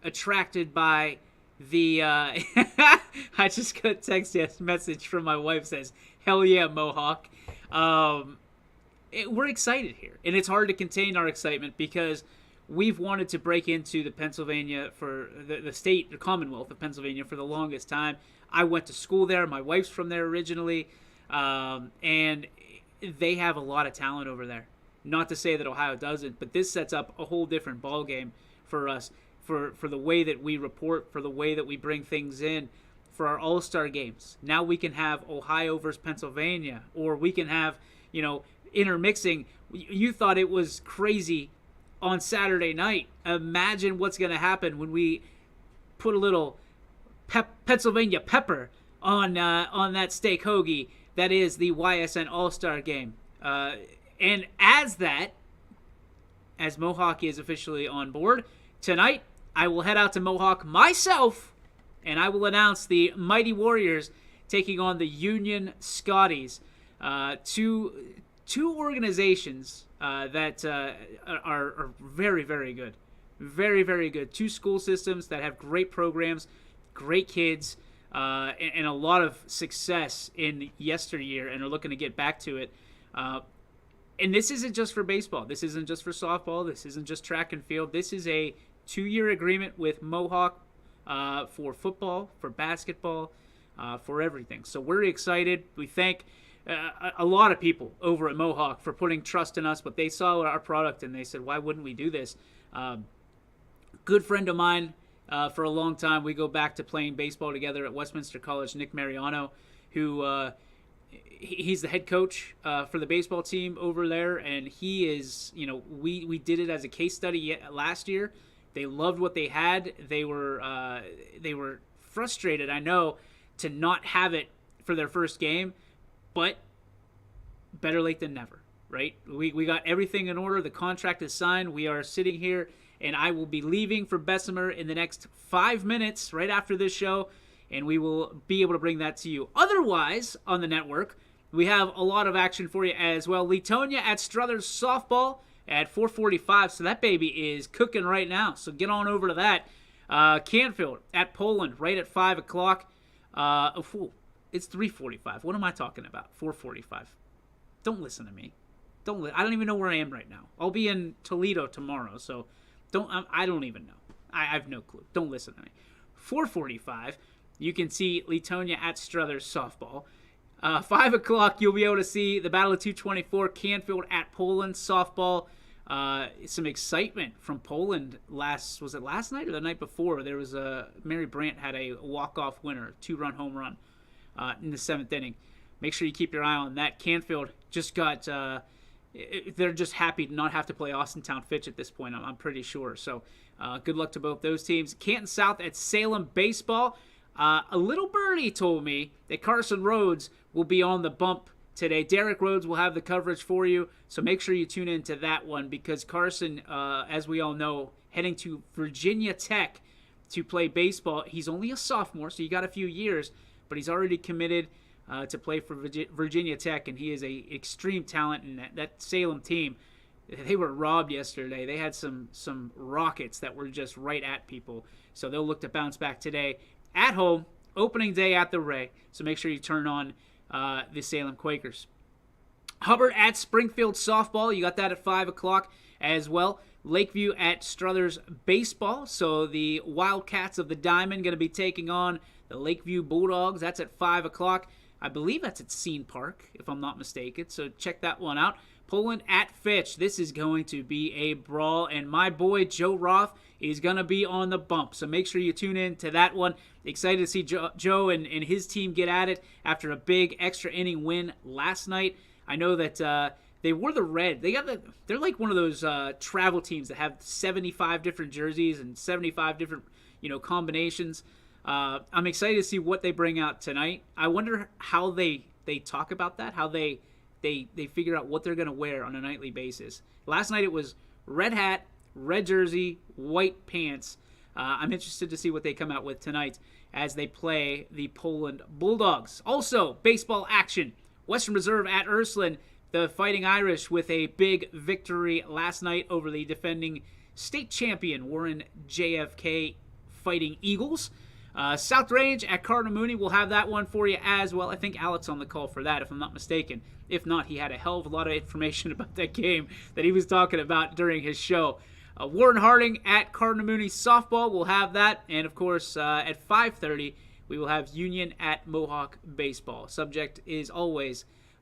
attracted by the I just got a text message from my wife, says, hell yeah, Mohawk. We're excited here, and it's hard to contain our excitement because we've wanted to break into the Pennsylvania, for the state, the Commonwealth of Pennsylvania, for the longest time. I went to school there. My wife's from there originally, and they have a lot of talent over there. Not to say that Ohio doesn't, but this sets up a whole different ballgame for us, for the way that we report, for the way that we bring things in, for our all-star games. Now we can have Ohio versus Pennsylvania, or we can have, you know, intermixing. You thought it was crazy on Saturday night. Imagine what's going to happen when we put a little Pennsylvania pepper on that steak hoagie that is the YSN All-Star Game. And as Mohawk is officially on board, tonight I will head out to Mohawk myself, and I will announce the Mighty Warriors taking on the Union Scotties, two organizations that are very, very good. Very, very good. 2 school systems that have great programs, great kids, and a lot of success in yesteryear, and are looking to get back to it. And this isn't just for baseball. This isn't just for softball. This isn't just track and field. This is a 2-year agreement with Mohawk for football, for basketball, for everything. So we're excited. We thank a lot of people over at Mohawk for putting trust in us, but they saw our product and they said, why wouldn't we do this? Good friend of mine for a long time. We go back to playing baseball together at Westminster College, Nick Mariano, who he's the head coach for the baseball team over there, and he is, you know, we did it as a case study last year. They loved what they had. They were frustrated, I know, to not have it for their first game, but better late than never, right? We got everything in order. The contract is signed. We are sitting here, and I will be leaving for Bessemer in the next 5 minutes right after this show, and we will be able to bring that to you. Otherwise, on the network, we have a lot of action for you as well. Latonia at Struthers softball at 4:45, so that baby is cooking right now. So get on over to that. Canfield at Poland right at 5 o'clock. It's 3:45. What am I talking about? 4:45. Don't listen to me. I don't even know where I am right now. I'll be in Toledo tomorrow, so I don't even know. I have no clue. Don't listen to me. 4:45, you can see Latonia at Struthers softball. 5 o'clock, you'll be able to see the Battle of 224, Canfield at Poland softball. Some excitement from Poland. Was it last night or the night before? There was Mary Brandt had a walk-off winner, 2-run home run. in the 7th inning. Make sure you keep your eye on that. Canfield just got they're just happy to not have to play Austintown Fitch at this point, I'm pretty sure. So good luck to both those teams. Canton South at Salem Baseball. A little birdie told me that Carson Rhodes will be on the bump today. Derek Rhodes will have the coverage for you, so make sure you tune into that one because Carson, as we all know, heading to Virginia Tech to play baseball. He's only a sophomore, so you got a few years, but he's already committed to play for Virginia Tech, and he is a extreme talent. And that Salem team, they were robbed yesterday. They had some rockets that were just right at people, so they'll look to bounce back today at home, opening day at the Ray. So make sure you turn on the Salem Quakers. Hubbard at Springfield Softball. You got that at 5 o'clock as well. Lakeview at Struthers Baseball. So the Wildcats of the Diamond going to be taking on the Lakeview Bulldogs. That's at 5 o'clock. I believe that's at Scene Park, if I'm not mistaken. So check that one out. Poland at Fitch. This is going to be a brawl, and my boy Joe Roth is going to be on the bump. So make sure you tune in to that one. Excited to see Joe and his team get at it after a big extra inning win last night. I know that they wore the red. They're like one of those travel teams that have 75 different jerseys and 75 different combinations. I'm excited to see what they bring out tonight. I wonder how they talk about that, how they figure out what they're going to wear on a nightly basis. Last night it was red hat, red jersey, white pants. I'm interested to see what they come out with tonight as they play the Poland Bulldogs. Also, baseball action. Western Reserve at Ursuline. The Fighting Irish with a big victory last night over the defending state champion Warren JFK Fighting Eagles. South Range at Cardinal Mooney. We'll have that one for you as well. I think Alex on the call for that, if I'm not mistaken. If not, he had a hell of a lot of information about that game that he was talking about during his show. Warren Harding at Cardinal Mooney Softball. We'll have that. And, of course, at 5:30, we will have Union at Mohawk Baseball.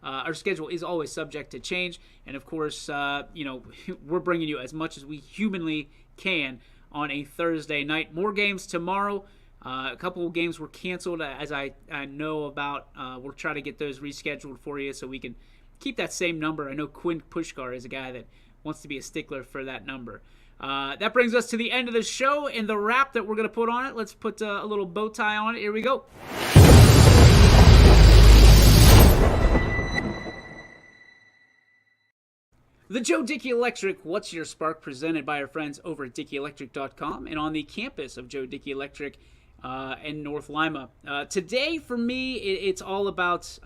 Our schedule is always subject to change. And, of course, we're bringing you as much as we humanly can on a Thursday night. More games tomorrow. A couple of games were canceled, as I know about. We'll try to get those rescheduled for you so we can keep that same number. I know Quinn Pushkar is a guy that wants to be a stickler for that number. That brings us to the end of the show and the wrap that we're going to put on it. Let's put a little bow tie on it. Here we go. The Joe Dickey Electric What's Your Spark, presented by our friends over at DickeyElectric.com and on the campus of Joe Dickey Electric in North Lima. Today, for me, it's all about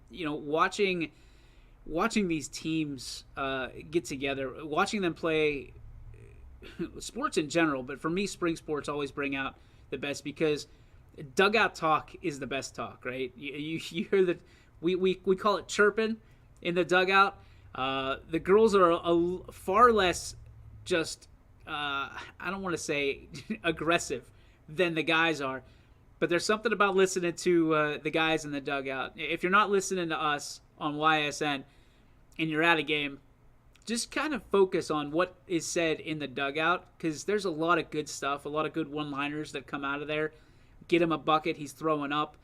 watching these teams get together, watching them play sports in general. But for me, spring sports always bring out the best because dugout talk is the best talk, right? You hear that we call it chirping in the dugout. The girls are far less just, I don't want to say aggressive than the guys are, but there's something about listening to the guys in the dugout. If you're not listening to us on YSN and you're at a game, just kind of focus on what is said in the dugout because there's a lot of good stuff, a lot of good one-liners that come out of there. Get him a bucket, he's throwing up,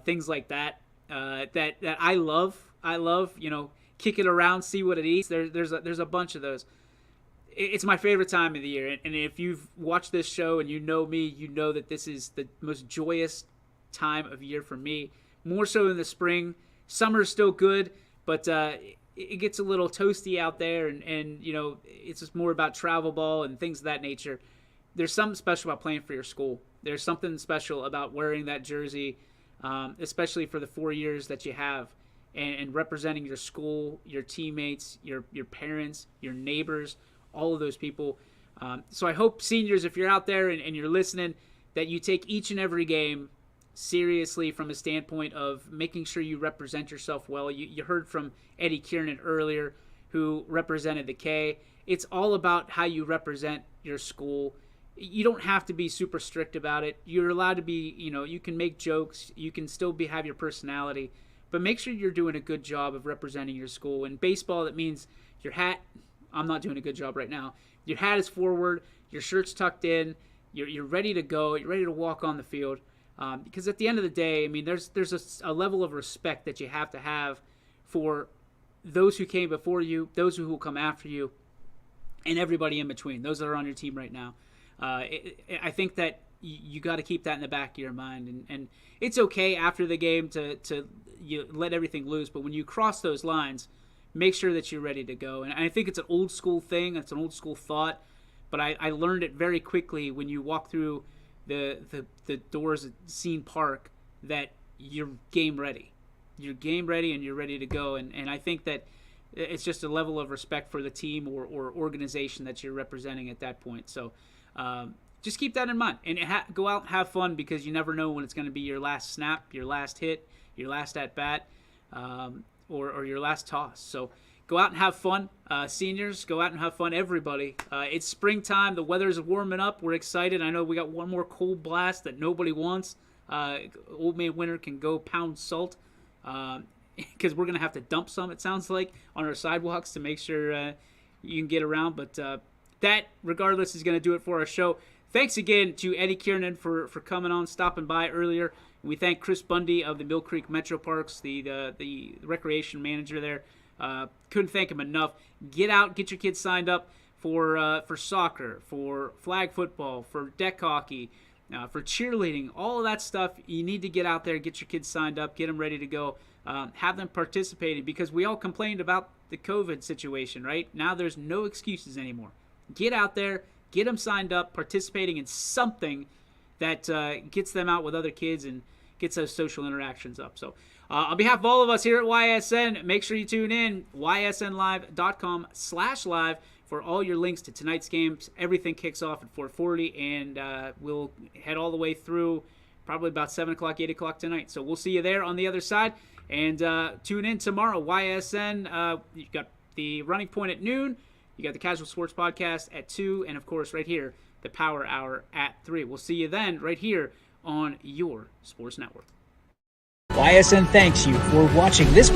things like that. That I love. Kick it around, see what it eats. There's a bunch of those. It's my favorite time of the year, and if you've watched this show and you know me, you know that this is the most joyous time of year for me. More so in the spring. Summer's still good, but it gets a little toasty out there, and it's just more about travel ball and things of that nature. There's something special about playing for your school. There's something special about wearing that jersey, especially for the 4 years that you have. And representing your school, your teammates, your parents, your neighbors, all of those people. So I hope, seniors, if you're out there and you're listening, that you take each and every game seriously from a standpoint of making sure you represent yourself well. You heard from Eddie Kiernan earlier, who represented the K. It's all about how you represent your school. You don't have to be super strict about it. You're allowed to be, you can make jokes. You can still have your personality. But make sure you're doing a good job of representing your school. In baseball, that means your hat, I'm not doing a good job right now. Your hat is forward, your shirt's tucked in, you're ready to go, you're ready to walk on the field. Because at the end of the day, I mean, there's a level of respect that you have to have for those who came before you, those who will come after you, and everybody in between, those that are on your team right now. I think that you got to keep that in the back of your mind. And it's okay after the game to you let everything loose, but when you cross those lines, make sure that you're ready to go. And I think it's an old school thing. It's an old school thought. But I learned it very quickly when you walk through the doors at Scene Park that you're game ready. You're game ready and you're ready to go. And I think that it's just a level of respect for the team or organization that you're representing at that point. So just keep that in mind. And go out and have fun, because you never know when it's going to be your last snap, your last hit, your last at-bat, or your last toss. So go out and have fun. Seniors, go out and have fun. Everybody. It's springtime. The weather's warming up. We're excited. I know we got one more cold blast that nobody wants. Old Man Winter can go pound salt, because we're going to have to dump some, it sounds like, on our sidewalks to make sure you can get around. But that, regardless, is going to do it for our show. Thanks again to Eddie Kiernan for coming on, stopping by earlier. We thank Chris Bundy of the Mill Creek Metro Parks, the recreation manager there. Couldn't thank him enough. Get out, get your kids signed up for soccer, for flag football, for deck hockey, for cheerleading, all of that stuff. You need to get out there, get your kids signed up, get them ready to go, have them participating, because we all complained about the COVID situation, right? Now there's no excuses anymore. Get out there, get them signed up, participating in something that gets them out with other kids and gets those social interactions up. So on behalf of all of us here at YSN, make sure you tune in, ysnlive.com/live for all your links to tonight's games. Everything kicks off at 4:40, and we'll head all the way through probably about 7 o'clock, 8 o'clock tonight. So we'll see you there on the other side. And tune in tomorrow, YSN. You've got the Running Point at noon. You got the Casual Sports Podcast at 2. And, of course, right here, the Power Hour at 3. We'll see you then right here on your Sports Network. YSN thanks you for watching this